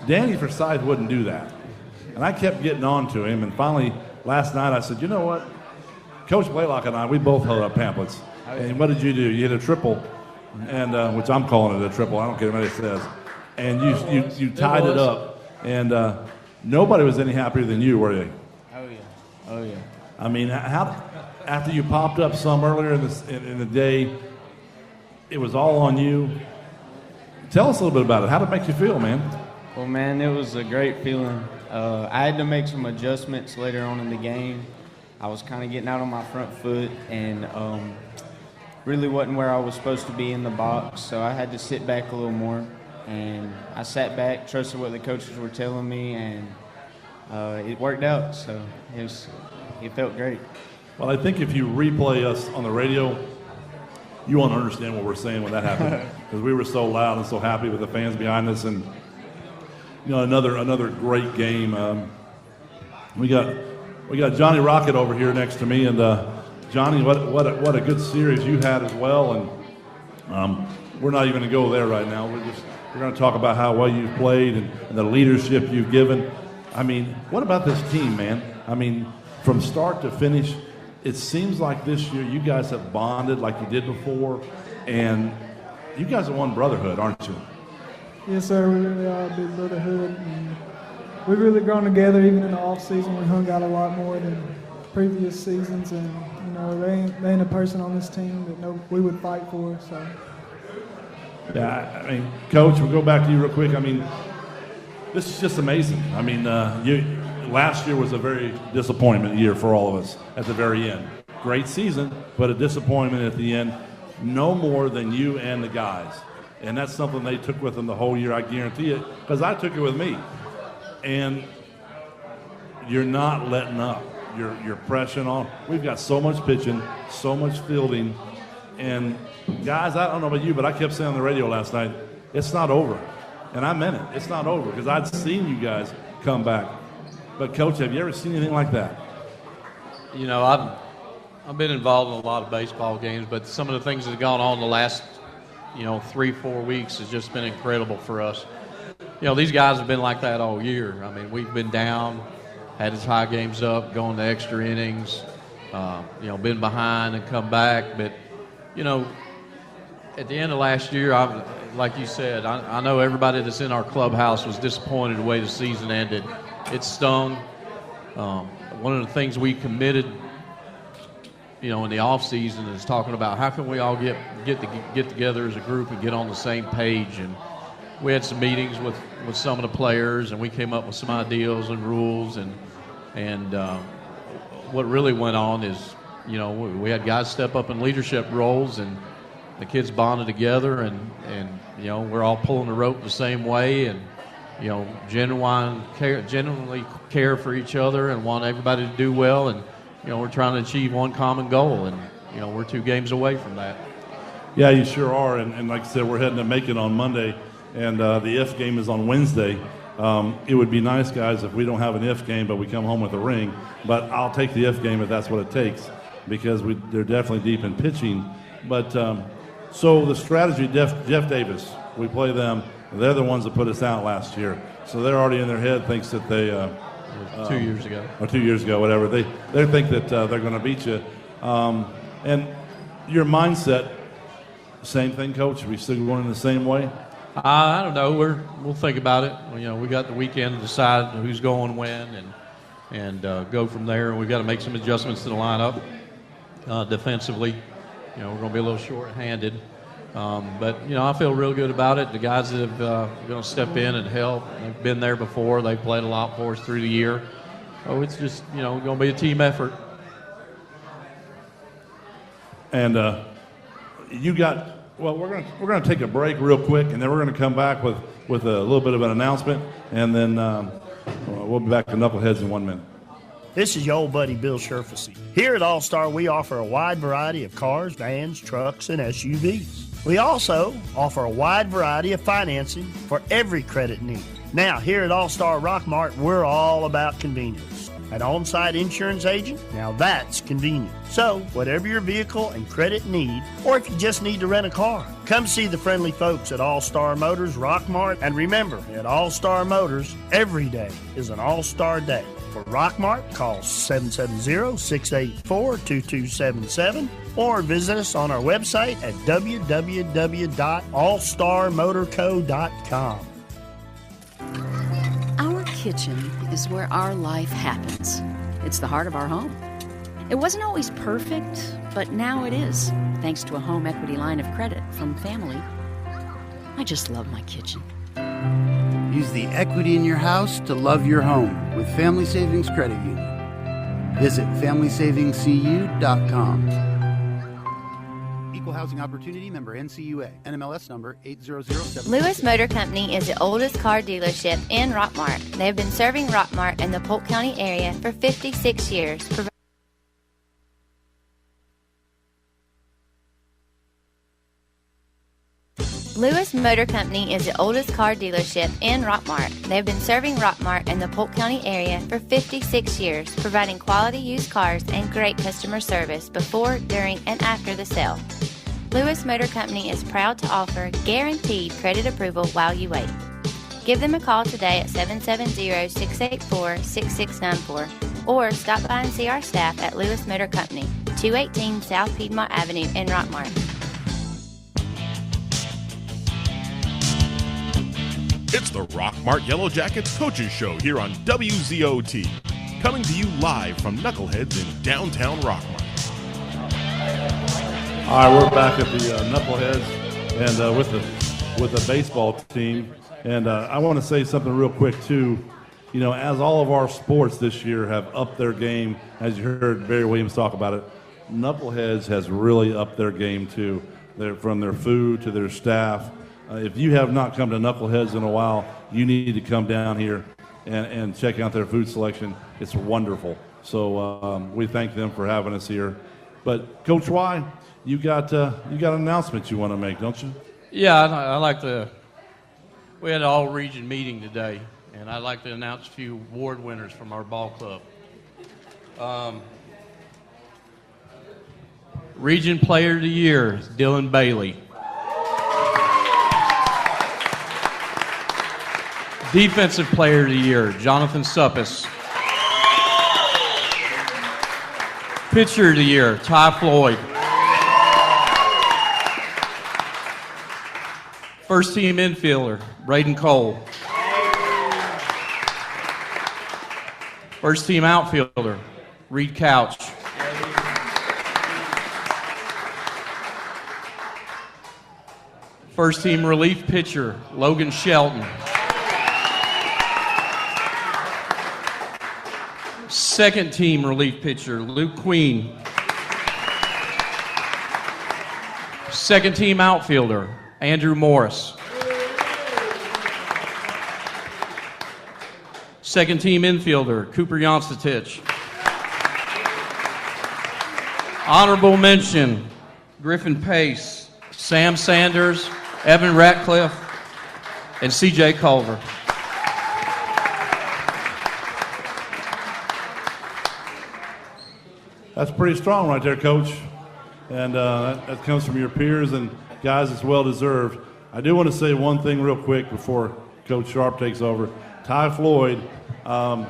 Danny Forsythe wouldn't do that, and I kept getting on to him, and finally last night I said, you know what, Coach Blaylock and I, we both held up pamphlets. And what did you do? You hit a triple, and which I'm calling it a triple. I don't care what it says. And you tied it up, and nobody was any happier than you, were they? Oh yeah. How after you popped up some earlier in the day, it was all on you. Tell us a little bit about it. How did it make you feel, man? Well, man, it was a great feeling. I had to make some adjustments later on in the game. I was kind of getting out on my front foot and really wasn't where I was supposed to be in the box, so I had to sit back a little more. And I sat back, trusted what the coaches were telling me, and it worked out. So it felt great. Well, I think if you replay us on the radio, you won't understand what we're saying when that happened, because we were so loud and so happy with the fans behind us. And another great game. We got Johnny Rocket over here next to me, and Johnny, what a good series you had as well. And we're not even going to go there right now. We're going to talk about how well you've played and the leadership you've given. What about this team, man? From start to finish, it seems like this year you guys have bonded like you did before, and you guys are one brotherhood, aren't you? Yes, sir. We really are a big brotherhood. And we've really grown together. Even in the off season, we hung out a lot more than previous seasons, and they ain't a person on this team that we would fight for. So. Yeah, Coach, we'll go back to you real quick. This is just amazing. Last year was a very disappointment year for all of us at the very end. Great season, but a disappointment at the end. No more than you and the guys, and that's something they took with them the whole year. I guarantee it, because I took it with me. And you're not letting up. You're pressing on. We've got so much pitching, so much fielding. And, guys, I don't know about you, but I kept saying on the radio last night, it's not over. And I meant it. It's not over, because I'd seen you guys come back. But, Coach, have you ever seen anything like that? I've been involved in a lot of baseball games, but some of the things that have gone on the last, 3-4 weeks has just been incredible for us. These guys have been like that all year. We've been down, had to tie games up, going to extra innings, been behind and come back. But, at the end of last year, like you said, I know everybody that's in our clubhouse was disappointed the way the season ended. It stung. One of the things we committed, in the off season is talking about how can we all get together as a group and get on the same page. And we had some meetings with some of the players, and we came up with some ideas and rules. And what really went on is, we had guys step up in leadership roles, and the kids bonded together, and we're all pulling the rope the same way, and genuinely care for each other and want everybody to do well, and we're trying to achieve one common goal, and we're 2 games away from that. Yeah, you sure are, and like I said, we're heading to Macon on Monday, and the IF game is on Wednesday. It would be nice, guys, if we don't have an IF game, but we come home with a ring. But I'll take the IF game if that's what it takes, because they're definitely deep in pitching. But so the strategy, Jeff Davis, we play them. They're the ones that put us out last year, so they're already in their head thinks that they 2 years ago or 2 years ago, whatever. They think that they're going to beat you. And your mindset, same thing, Coach. Are we still going in the same way? I don't know. We'll think about it. We got the weekend to decide who's going when, and go from there. We've got to make some adjustments to the lineup defensively. We're going to be a little short-handed. But, I feel real good about it. The guys that have going to step in and help, they've been there before. They've played a lot for us through the year. So it's just, going to be a team effort. And we're going to take a break real quick, and then we're going to come back with a little bit of an announcement, and then we'll be back to Knuckleheads in 1 minute. This is your old buddy Bill Sherfesey. Here at All Star, we offer a wide variety of cars, vans, trucks, and SUVs. We also offer a wide variety of financing for every credit need. Now, here at All Star Rock Mart, we're all about convenience. An on-site insurance agent? Now that's convenient. So, whatever your vehicle and credit need, or if you just need to rent a car, come see the friendly folks at All Star Motors Rock Mart. And remember, at All Star Motors, every day is an All-Star Day. For Rock Mart, call 770-684-2277 or visit us on our website at www.allstarmotorco.com. Our kitchen is where our life happens. It's the heart of our home. It wasn't always perfect, but now it is, thanks to a home equity line of credit from family. I just love my kitchen. Use the equity in your house to love your home with Family Savings Credit Union. Visit FamilySavingsCU.com. Equal Housing Opportunity Member NCUA. NMLS number 8007. Lewis Motor Company is the oldest car dealership in Rockmart. They have been serving Rockmart and the Polk County area for 56 years. Lewis Motor Company is the oldest car dealership in Rockmart. They have been serving Rockmart and the Polk County area for 56 years, providing quality used cars and great customer service before, during, and after the sale. Lewis Motor Company is proud to offer guaranteed credit approval while you wait. Give them a call today at 770-684-6694 or stop by and see our staff at Lewis Motor Company, 218 South Piedmont Avenue in Rockmart. It's the Rock Mart Yellow Jackets Coaches Show here on WZOT. Coming to you live from Knuckleheads in downtown Rockmart. All right, we're back at the Knuckleheads and with the baseball team. And I want to say something real quick, too. As all of our sports this year have upped their game, as you heard Barry Williams talk about it, Knuckleheads has really upped their game, too. From their food to their staff. If you have not come to Knuckleheads in a while, you need to come down here and check out their food selection. It's wonderful. So we thank them for having us here. But Coach Y, you got an announcement you want to make, don't you? Yeah, I like to. We had an all-region meeting today, and I'd like to announce a few award winners from our ball club. Region Player of the Year, Dylan Bailey. Defensive Player of the Year, Jonathan Suppis. Pitcher of the Year, Ty Floyd. First team infielder, Braden Cole. First team outfielder, Reed Couch. First team relief pitcher, Logan Shelton. Second team relief pitcher, Luke Queen. Second team outfielder, Andrew Morris. Second team infielder, Cooper Jonstatich. Honorable mention, Griffin Pace, Sam Sanders, Evan Ratcliffe, and C.J. Culver. That's pretty strong right there, Coach. And that comes from your peers, and guys, it's well-deserved. I do want to say one thing real quick before Coach Sharp takes over. Ty Floyd, I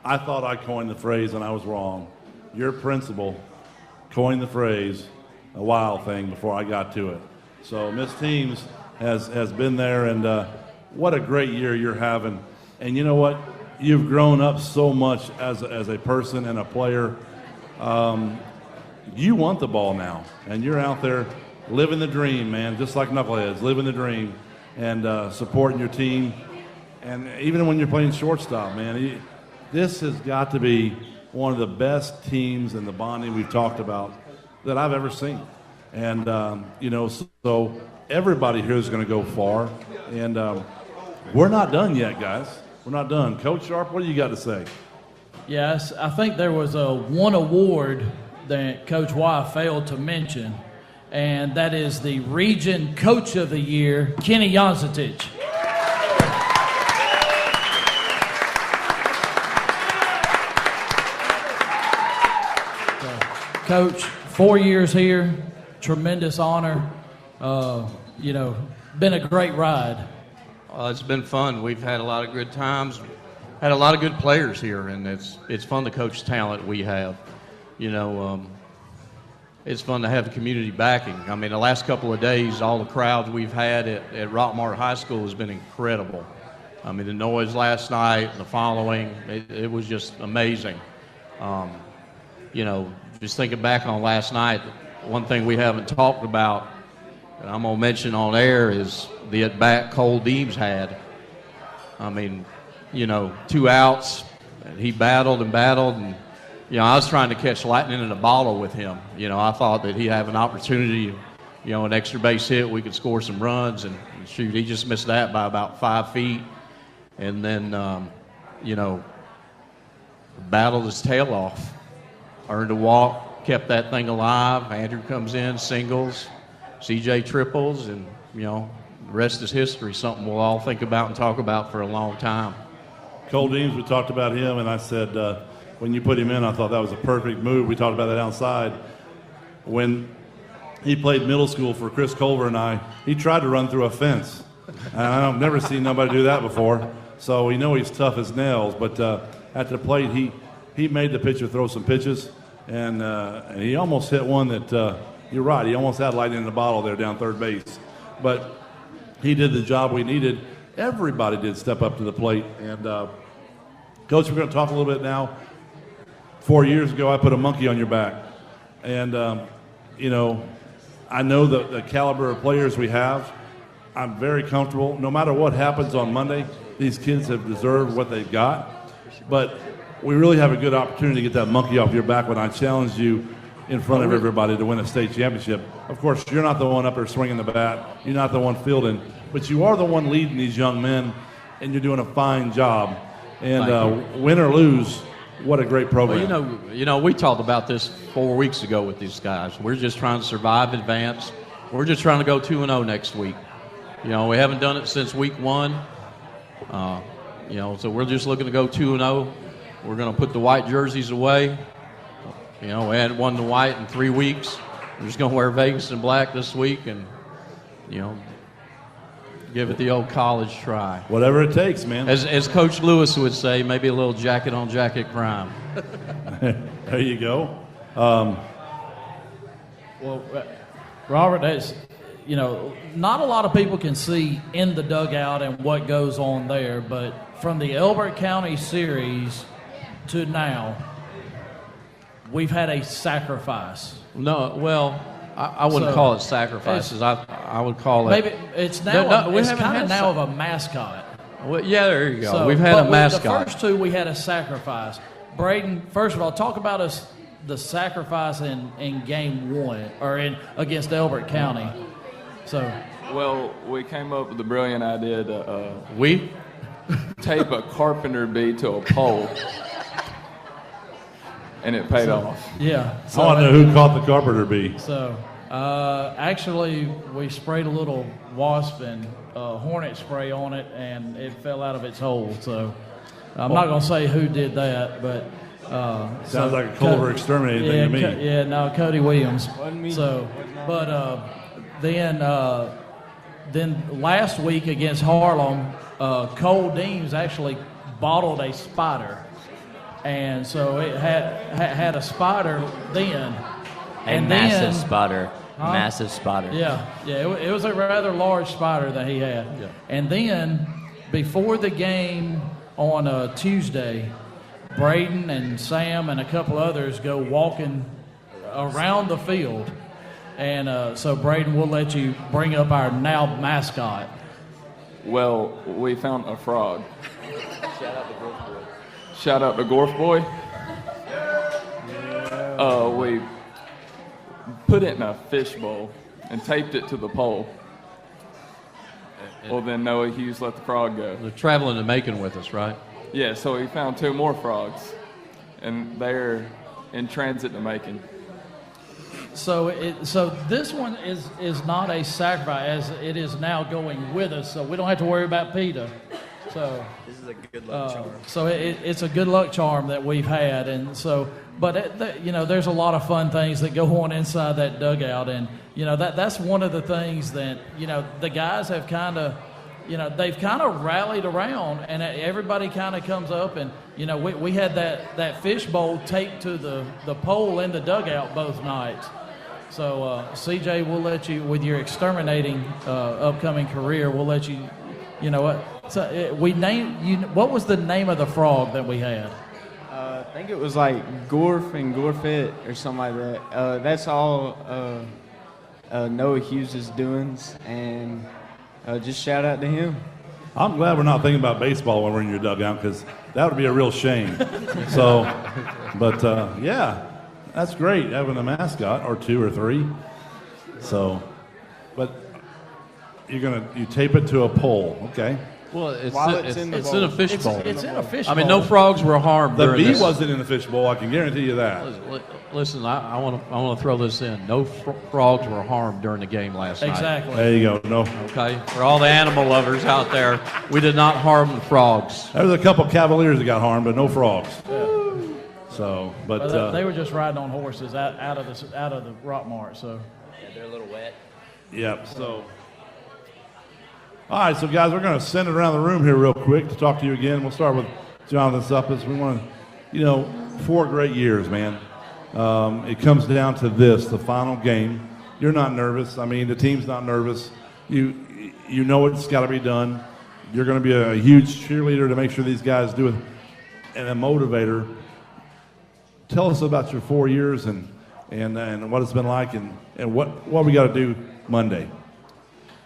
thought I coined the phrase, and I was wrong. Your principal coined the phrase, a wild thing, before I got to it. So Miss Teams has been there, and what a great year you're having. And you know what? You've grown up so much as a person and a player. You want the ball now, and you're out there living the dream, man, just like Knuckleheads, living the dream and supporting your team. And even when you're playing shortstop, man, this has got to be one of the best teams in the bonding we've talked about that I've ever seen. And, so everybody here is going to go far. And we're not done yet, guys. We're not done. Coach Sharp, what do you got to say? Yes, I think there was one award that Coach Y failed to mention, and that is the Region Coach of the Year, Kenny Jansetich. Coach, 4 years here, tremendous honor. Been a great ride. It's been fun. We've had a lot of good times, had a lot of good players here, and it's fun to coach talent we have. It's fun to have the community backing. I mean, the last couple of days, all the crowds we've had at Rockmart High School has been incredible. I mean, the noise last night and the following, it was just amazing. Just thinking back on last night, one thing we haven't talked about, and I'm going to mention on air, is the at-bat Cole Deems had. I mean, 2 outs, and he battled, and I was trying to catch lightning in a bottle with him. I thought that he'd have an opportunity, an extra base hit, we could score some runs, and shoot, he just missed that by about 5 feet. And then, battled his tail off, earned a walk, kept that thing alive. Andrew comes in, singles, CJ triples, and, the rest is history, something we'll all think about and talk about for a long time. Cole Deems, we talked about him, and I said, when you put him in, I thought that was a perfect move. We talked about that outside. When he played middle school for Chris Culver and I, he tried to run through a fence. And I've never seen nobody do that before. So we know he's tough as nails. But at the plate, he made the pitcher throw some pitches, and he almost hit one that, you're right, he almost had lightning in the bottle there down third base. But he did the job we needed. Everybody did step up to the plate. And, Coach, we're going to talk a little bit now. 4 years ago, I put a monkey on your back. And, I know the caliber of players we have. I'm very comfortable. No matter what happens on Monday, these kids have deserved what they've got. But we really have a good opportunity to get that monkey off your back when I challenge you in front of everybody to win a state championship. Of course, you're not the one up there swinging the bat. You're not the one fielding. But you are the one leading these young men, and you're doing a fine job. And win or lose, what a great program. Well, we talked about this 4 weeks ago with these guys. We're just trying to survive, advance. We're just trying to go 2-0 next week. We haven't done it since week 1. So we're just looking to go 2-0. We're going to put the white jerseys away. We hadn't won the white in 3 weeks. We're just going to wear Vegas and black this week and, give it the old college try. Whatever it takes, man. As Coach Lewis would say, maybe a little jacket-on-jacket crime. There you go. Robert, that's, not a lot of people can see in the dugout and what goes on there, but from the Elbert County series to now, we've had a sacrifice. No, well, I wouldn't call it sacrifices. I would call it. Maybe it's now. It's kind of now of a mascot. Well, yeah, there you go. We've had a mascot. The first 2 we had a sacrifice. Braden, first of all, talk about the sacrifice in game 1 or against Elbert County. Well, we came up with the brilliant idea to tape a carpenter bee to a pole. And it paid off. Yeah. I want to know who caught the carpenter bee. So, actually, we sprayed a little wasp and hornet spray on it, and it fell out of its hole. So, I'm not going to say who did that, but sounds like a Culver exterminated thing to me. No, Cody Williams. So, but then last week against Harlem, Cole Deems actually bottled a spider. And so it had a spider then. Massive spider. Massive spider. Yeah. It was a rather large spider that he had. Yeah. And then before the game on Tuesday, Braden and Sam and a couple others go walking around the field. And so, Braden, we'll let you bring up our now mascot. Well, we found a frog. Shout out to Gorf Boy. We put it in a fish bowl and taped it to the pole. Well, then Noah Hughes let the frog go. They're traveling to Macon with us, right? Yeah, so we found 2 more frogs, and they're in transit to Macon. So this one is not a sacrifice, as it is now going with us, so we don't have to worry about PETA. So this is a good luck charm. So it's a good luck charm that we've had, and so, but there's a lot of fun things that go on inside that dugout, and that's one of the things that the guys have kind of. They've kind of rallied around, and everybody kind of comes up, and we had that fish bowl taped to the pole in the dugout both nights. So CJ, we'll let you, with your exterminating upcoming career, we'll let you. You know what? So we named you. What was the name of the frog that we had? I think it was like Gorf and Gorfit or something like that. That's all Noah Hughes' doings, and just shout out to him. I'm glad we're not thinking about baseball when we're in your dugout, because that would be a real shame. So, but yeah, that's great having a mascot or 2 or 3. So, but you tape it to a pole, okay? Well, it's in a fish bowl. It's in a fish bowl. I mean, no frogs were harmed. The bee wasn't in the fish bowl. I can guarantee you that. Listen, I want to throw this in. No frogs were harmed during the game last night. Exactly. There you go. No. Okay. For all the animal lovers out there, we did not harm the frogs. There was a couple Cavaliers that got harmed, but no frogs. Yeah. So, but they were just riding on horses out of the Rock Mart. So yeah, they're a little wet. Yep. So. All right, so guys, we're going to send it around the room here real quick to talk to you again. We'll start with Jonathan Suppes. We want to, 4 great years, man. It comes down to this, the final game. You're not nervous. I mean, the team's not nervous. You know it's got to be done. You're going to be a huge cheerleader to make sure these guys do it, and a motivator. Tell us about your 4 years and what it's been like, and what we got to do Monday.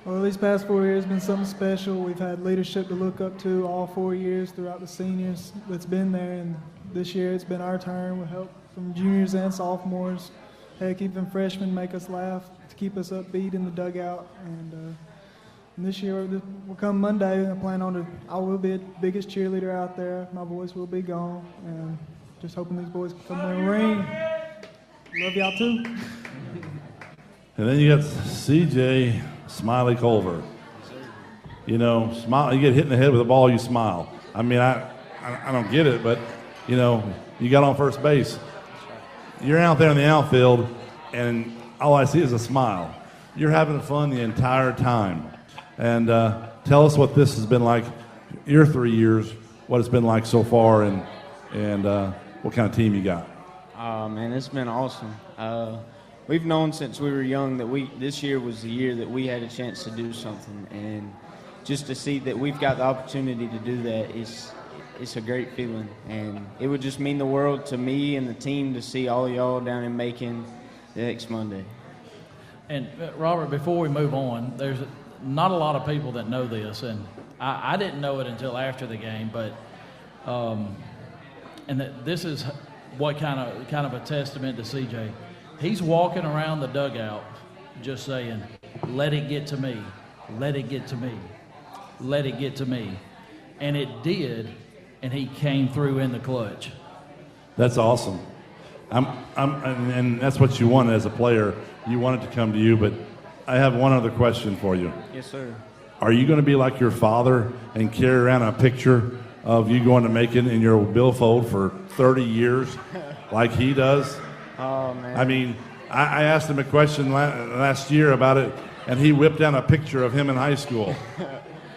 Well, these past 4 years have been something special. We've had leadership to look up to all 4 years throughout the seniors that's been there, and this year it's been our turn with help from juniors and sophomores. Heck, even freshmen make us laugh to keep us upbeat in the dugout. And this year, we'll come Monday, I will be the biggest cheerleader out there. My voice will be gone, and just hoping these boys can come win a ring. Love y'all too. And then you got CJ Smiley Culver. Smile. You get hit in the head with a ball, you smile. I mean, I don't get it, but you got on first base. You're out there in the outfield, and all I see is a smile. You're having fun the entire time. And tell us what this has been like, your 3 years, what it's been like so far, and what kind of team you got. Man, it's been awesome. We've known since we were young that this year was the year that we had a chance to do something, and just to see that we've got the opportunity to do that it's a great feeling, and it would just mean the world to me and the team to see all y'all down in Macon next Monday. And Robert, before we move on, there's not a lot of people that know this, and I didn't know it until after the game, but this is what kind of a testament to CJ. He's walking around the dugout just saying, let it get to me, let it get to me, let it get to me. And it did, and he came through in the clutch. That's awesome. And that's what you wanted as a player. You want it to come to you, but I have one other question for you. Yes, sir. Are you going to be like your father and carry around a picture of you going to Macon in your billfold for 30 years like he does? Oh, man. I mean, I asked him a question last year about it, and he whipped down a picture of him in high school.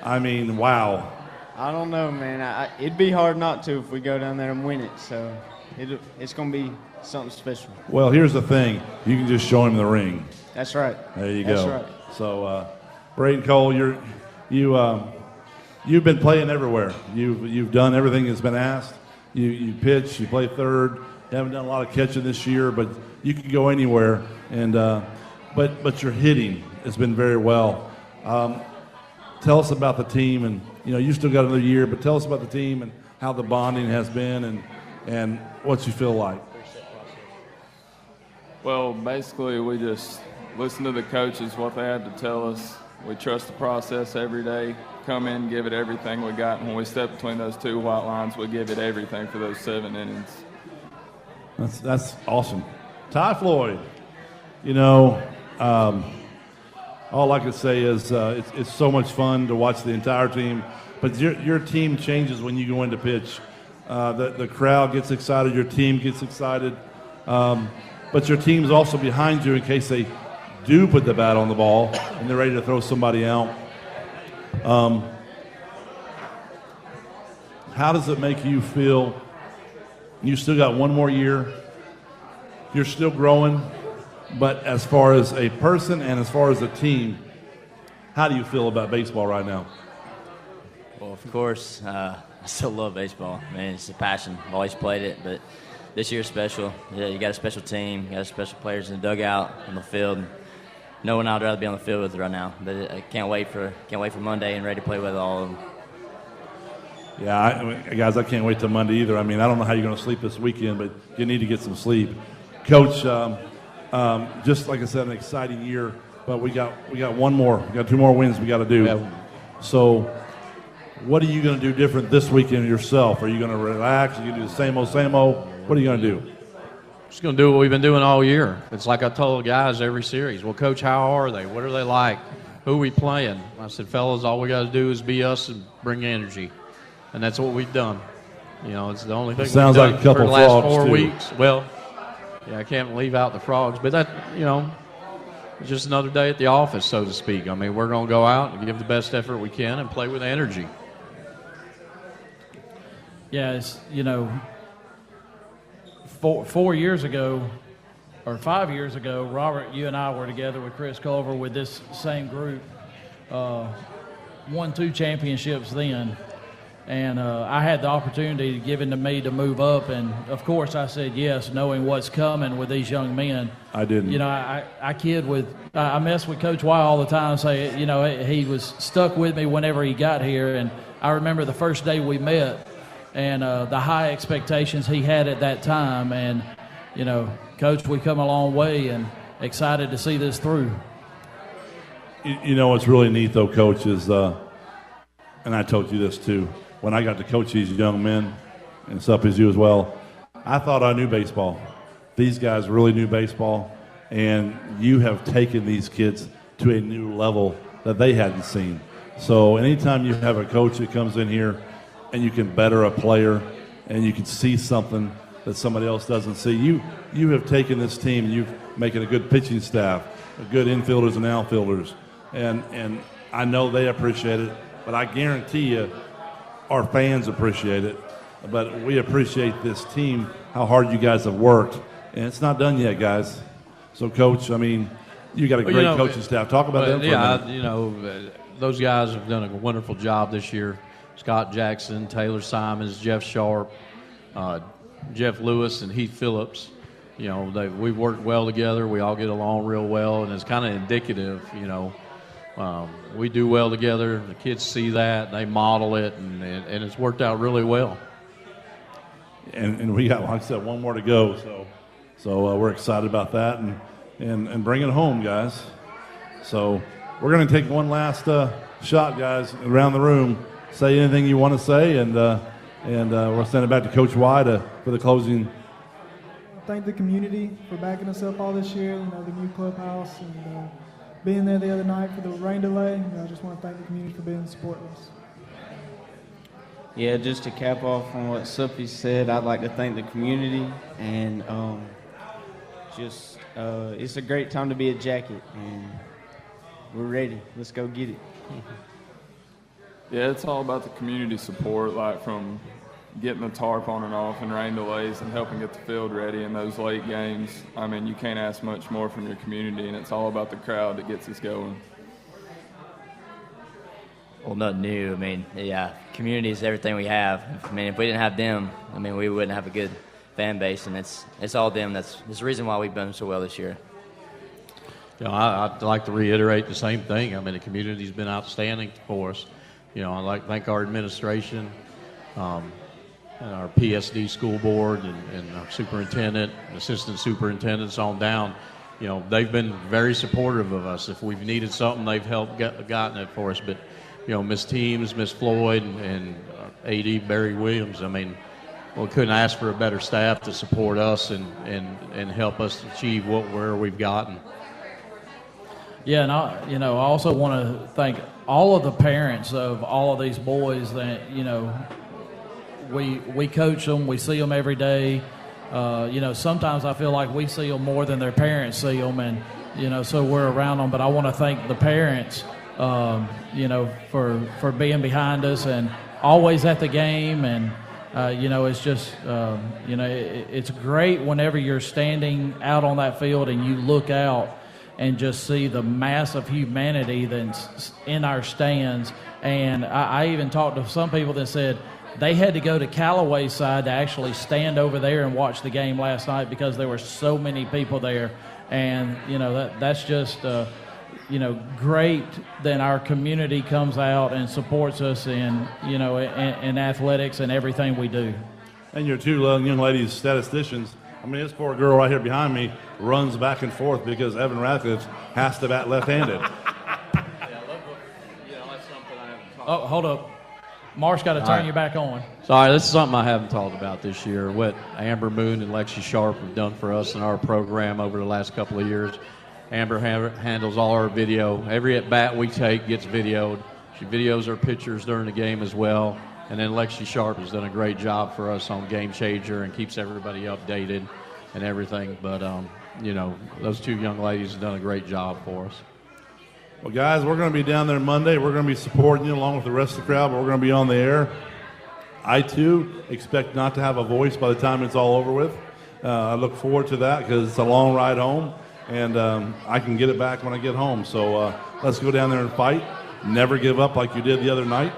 I mean, wow. I don't know, man. It'd be hard not to if we go down there and win it. So it's going to be something special. Well, here's the thing. You can just show him the ring. That's right. There you go. That's right. So, Braden Cole, you've been playing everywhere. You've done everything that's been asked. You pitch, you play third. You haven't done a lot of catching this year, but you can go anywhere. But but your hitting has been very well. Tell us about the team, and you still got another year, but tell us about the team and how the bonding has been and what you feel like. Well, basically, we just listen to the coaches, what they had to tell us. We trust the process every day, come in, give it everything we got, and when we step between those two white lines, we give it everything for those 7 innings. That's awesome. Ty Floyd, all I can say is it's so much fun to watch the entire team, but your team changes when you go into pitch. The crowd gets excited, your team gets excited, but your team's also behind you in case they do put the bat on the ball and they're ready to throw somebody out. How does it make you feel? You still got one more year. You're still growing. But as far as a person and as far as a team, how do you feel about baseball right now? Well, of course, I still love baseball. Man, it's a passion. I've always played it, but this year's special. Yeah, you got a special team. You got special players in the dugout, on the field. No one I'd rather be on the field with right now. But I can't wait for Monday and ready to play with all of them. Yeah, guys, I can't wait till Monday either. I mean, I don't know how you're going to sleep this weekend, but you need to get some sleep. Coach, just like I said, an exciting year, but we got one more. We got 2 more wins we got to do. Yeah. So what are you going to do different this weekend yourself? Are you going to relax? Are you going to do the same old? What are you going to do? Just going to do what we've been doing all year. It's like I told the guys every series. Well, Coach, how are they? What are they like? Who are we playing? I said, fellas, all we got to do is be us and bring energy. And that's what we've done. It's the only thing we've done like a couple for the last frogs 4 too. weeks. Well, yeah, I can't leave out the frogs. But that, it's just another day at the office, so to speak. I mean, we're going to go out and give the best effort we can and play with energy. Yeah, it's, 4 years ago, or 5 years ago, Robert, you and I were together with Chris Culver with this same group, won 2 championships then. And I had the opportunity given to me to move up, and of course I said yes, knowing what's coming with these young men. I didn't. I mess with Coach Y all the time. Say, he was stuck with me whenever he got here, and I remember the first day we met, and the high expectations he had at that time, and Coach, we come a long way, and excited to see this through. What's really neat though, Coach, is, and I told you this too. When I got to coach these young men, and Suppy as you as well, I thought I knew baseball. These guys really knew baseball, and you have taken these kids to a new level that they hadn't seen. So anytime you have a coach that comes in here and you can better a player and you can see something that somebody else doesn't see, you have taken this team and you've making a good pitching staff, a good infielders and outfielders, and I know they appreciate it, but I guarantee you our fans appreciate it, but we appreciate this team, how hard you guys have worked, and it's not done yet, guys. So, Coach, I mean, you got a great coaching staff. Talk about them for a minute. Those guys have done a wonderful job this year. Scott Jackson, Taylor Simons, Jeff Sharp, Jeff Lewis, and Heath Phillips. We've worked well together. We all get along real well, and it's kind of indicative, we do well together. The kids see that, they model it, and it's worked out really well. And we got, like I said, one more to go. So we're excited about that and bring it home, guys. So we're going to take one last shot, guys, around the room. Say anything you want to say, and we'll send it back to Coach Y for the closing. I thank the community for backing us up all this year. The new clubhouse and being there the other night for the rain delay. I just want to thank the community for being supportless. Yeah, just to cap off on what Suppy said, I'd like to thank the community, and it's a great time to be a Jacket, and we're ready. Let's go get it. Yeah, it's all about the community support, like from getting the tarp on and off and rain delays and helping get the field ready in those late games. I mean, you can't ask much more from your community, and it's all about the crowd that gets us going. Well, nothing new. I mean, yeah, community is everything we have. I mean, if we didn't have them, we wouldn't have a good fan base, and it's all them. That's the reason why we've done so well this year. I'd like to reiterate the same thing. I mean, the community's been outstanding for us. I'd like to thank our administration, and our PSD school board, and our superintendent, and assistant superintendents on down. They've been very supportive of us. If we've needed something, they've helped gotten it for us. But, Miss Teams, Miss Floyd, and AD Barry Williams, I mean, we couldn't ask for a better staff to support us and help us achieve where we've gotten. Yeah, and I also want to thank all of the parents of all of these boys that, we coach them, we see them every day. Sometimes I feel like we see them more than their parents see them, and, so we're around them. But I want to thank the parents, for being behind us and always at the game. And, it's just, it's great whenever you're standing out on that field and you look out and just see the mass of humanity that's in our stands. And I even talked to some people that said they had to go to Callaway's side to actually stand over there and watch the game last night because there were so many people there. And, that's just, great that our community comes out and supports us in athletics and everything we do. And your two young ladies, statisticians, I mean, this poor girl right here behind me runs back and forth because Evan Radcliffe has to bat left-handed. Oh, hold up. Mark's got to turn you back on. Sorry, this is something I haven't talked about this year, what Amber Moon and Lexi Sharp have done for us in our program over the last couple of years. Amber handles all our video. Every at-bat we take gets videoed. She videos our pictures during the game as well. And then Lexi Sharp has done a great job for us on Game Changer and keeps everybody updated and everything. But, those two young ladies have done a great job for us. Well, guys, we're going to be down there Monday. We're going to be supporting you along with the rest of the crowd, but we're going to be on the air. I, too, expect not to have a voice by the time it's all over with. I look forward to that because it's a long ride home, and I can get it back when I get home. So let's go down there and fight. Never give up like you did the other night,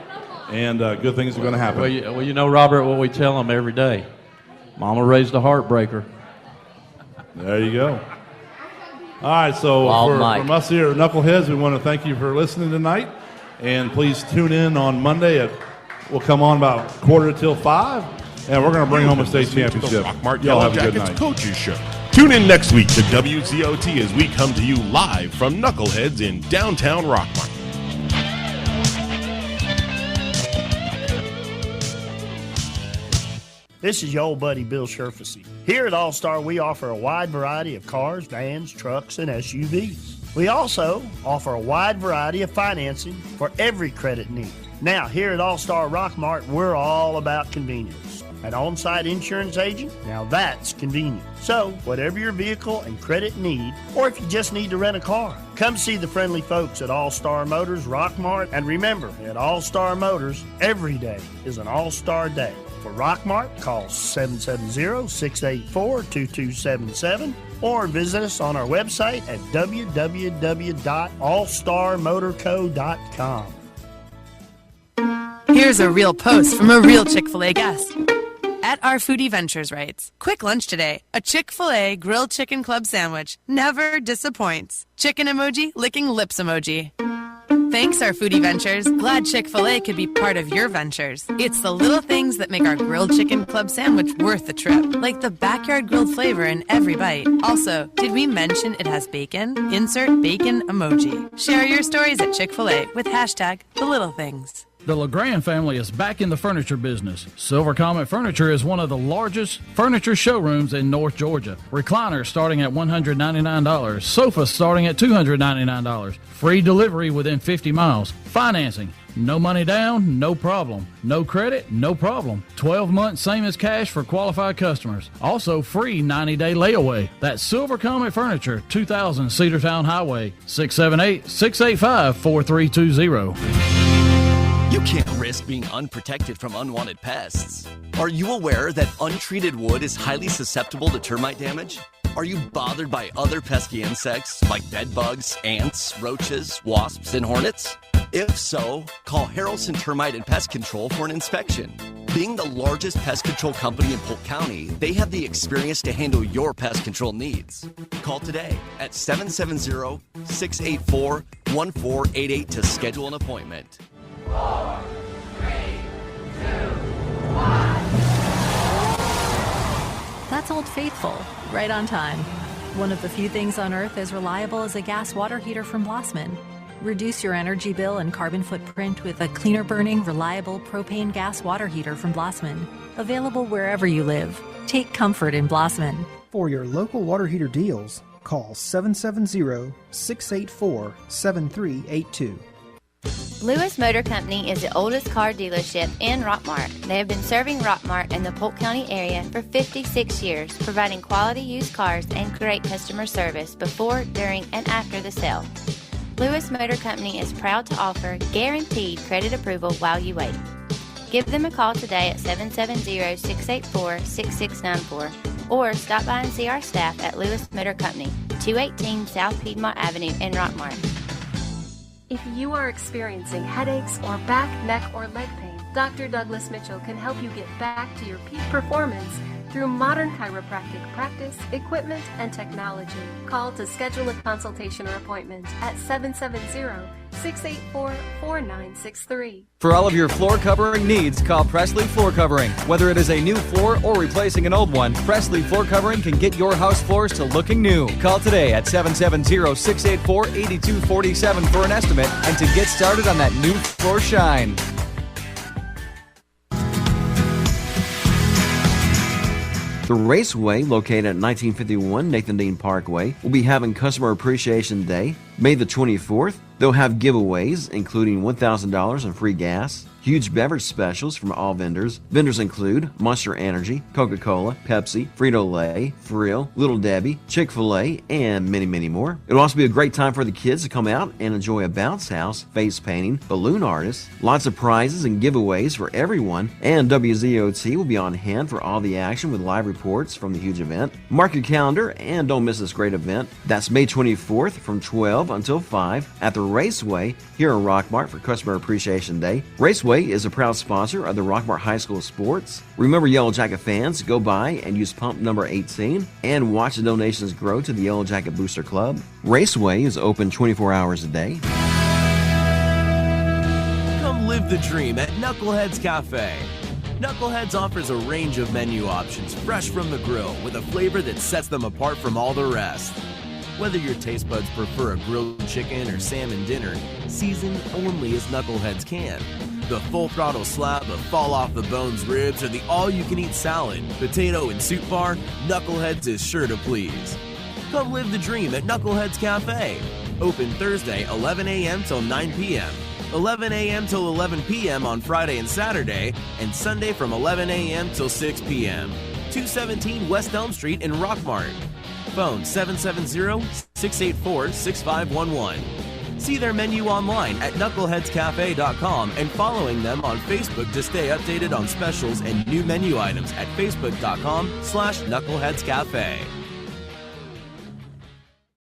and good things are going to happen. Well, Robert, what we tell them every day, Mama raised a heartbreaker. There you go. All right, so from us here at Knuckleheads, we want to thank you for listening tonight. And please tune in on Monday. We'll come on about 4:45, and we're going to bring home a state championship. Rockmart Y'all Yellow have a good Jackets night. Coaches Show. Tune in next week to WZOT as we come to you live from Knuckleheads in downtown Rockmart. This is your old buddy Bill Sherfacy. Here at All-Star, we offer a wide variety of cars, vans, trucks, and SUVs. We also offer a wide variety of financing for every credit need. Now, here at All-Star Rockmart, we're all about convenience. An on-site insurance agent? Now that's convenient. So, whatever your vehicle and credit need, or if you just need to rent a car, come see the friendly folks at All-Star Motors Rockmart. And remember, at All-Star Motors, every day is an All-Star Day. For Rockmart, call 770-684-2277 or visit us on our website at www.allstarmotorco.com. Here's a real post from a real Chick-fil-A guest. At Our Foodie Ventures writes, quick lunch today. A Chick-fil-A grilled chicken club sandwich never disappoints. Chicken emoji, licking lips emoji. Thanks, Our Foodie Ventures. Glad Chick-fil-A could be part of your ventures. It's the little things that make our grilled chicken club sandwich worth the trip, like the backyard grilled flavor in every bite. Also, did we mention it has bacon? Insert bacon emoji. Share your stories at Chick-fil-A with hashtag the little things. The LeGrand family is back in the furniture business. Silver Comet Furniture is one of the largest furniture showrooms in North Georgia. Recliners starting at $199. Sofas starting at $299. Free delivery within 50 miles. Financing. No money down, no problem. No credit, no problem. 12 months, same as cash for qualified customers. Also free 90-day layaway. That's Silver Comet Furniture, 2000 Cedartown Highway, 678-685-4320. You can't risk being unprotected from unwanted pests. Are you aware that untreated wood is highly susceptible to termite damage? Are you bothered by other pesky insects like bed bugs, ants, roaches, wasps, and hornets? If so, call Harrelson Termite and Pest Control for an inspection. Being the largest pest control company in Polk County, they have the experience to handle your pest control needs. Call today at 770-684-1488 to schedule an appointment. 4, 3, 2, 1. That's Old Faithful, right on time. One of the few things on Earth as reliable as a gas water heater from Blossman. Reduce your energy bill and carbon footprint with a cleaner burning, reliable propane gas water heater from Blossman. Available wherever you live. Take comfort in Blossman. For your local water heater deals, call 770-684-7382. Lewis Motor Company is the oldest car dealership in Rockmart. They have been serving Rockmart and the Polk County area for 56 years, providing quality used cars and great customer service before, during, and after the sale. Lewis Motor Company is proud to offer guaranteed credit approval while you wait. Give them a call today at 770-684-6694 or stop by and see our staff at Lewis Motor Company, 218 South Piedmont Avenue in Rockmart. If you are experiencing headaches or back, neck, or leg pain, Dr. Douglas Mitchell can help you get back to your peak performance through modern chiropractic practice, equipment, and technology. Call to schedule a consultation or appointment at 770-684-4963. For all of your floor covering needs, call Presley Floor Covering. Whether it is a new floor or replacing an old one, Presley Floor Covering can get your house floors to looking new. Call today at 770-684-8247 for an estimate and to get started on that new floor shine. The Raceway, located at 1951 Nathan Dean Parkway, will be having Customer Appreciation Day, May the 24th. They'll have giveaways, including $1,000 in free gas, huge beverage specials from all vendors. Vendors include Monster Energy, Coca-Cola, Pepsi, Frito-Lay, Frill, Little Debbie, Chick-fil-A, and many, many more. It'll also be a great time for the kids to come out and enjoy a bounce house, face painting, balloon artists, lots of prizes and giveaways for everyone, and WZOT will be on hand for all the action with live reports from the huge event. Mark your calendar and don't miss this great event. That's May 24th from 12 until 5 at the Raceway here in Rockmart for Customer Appreciation Day. Raceway is a proud sponsor of the Rockmart High School sports. Remember, Yellow Jacket fans, go by and use pump number 18 and watch the donations grow to the Yellow Jacket Booster Club. Raceway is open 24 hours a day. Come live the dream at Knuckleheads Cafe. Knuckleheads offers a range of menu options fresh from the grill with a flavor that sets them apart from all the rest. Whether your taste buds prefer a grilled chicken or salmon dinner, seasoned only as Knuckleheads can. The full-throttle slab of fall-off-the-bones ribs or the all-you-can-eat salad, potato, and soup bar, Knuckleheads is sure to please. Come live the dream at Knuckleheads Cafe. Open Thursday, 11 a.m. till 9 p.m., 11 a.m. till 11 p.m. on Friday and Saturday, and Sunday from 11 a.m. till 6 p.m. 217 West Elm Street in Rockmart. Phone 770-684-6511. See their menu online at knuckleheadscafe.com and following them on Facebook to stay updated on specials and new menu items at facebook.com/knuckleheadscafe.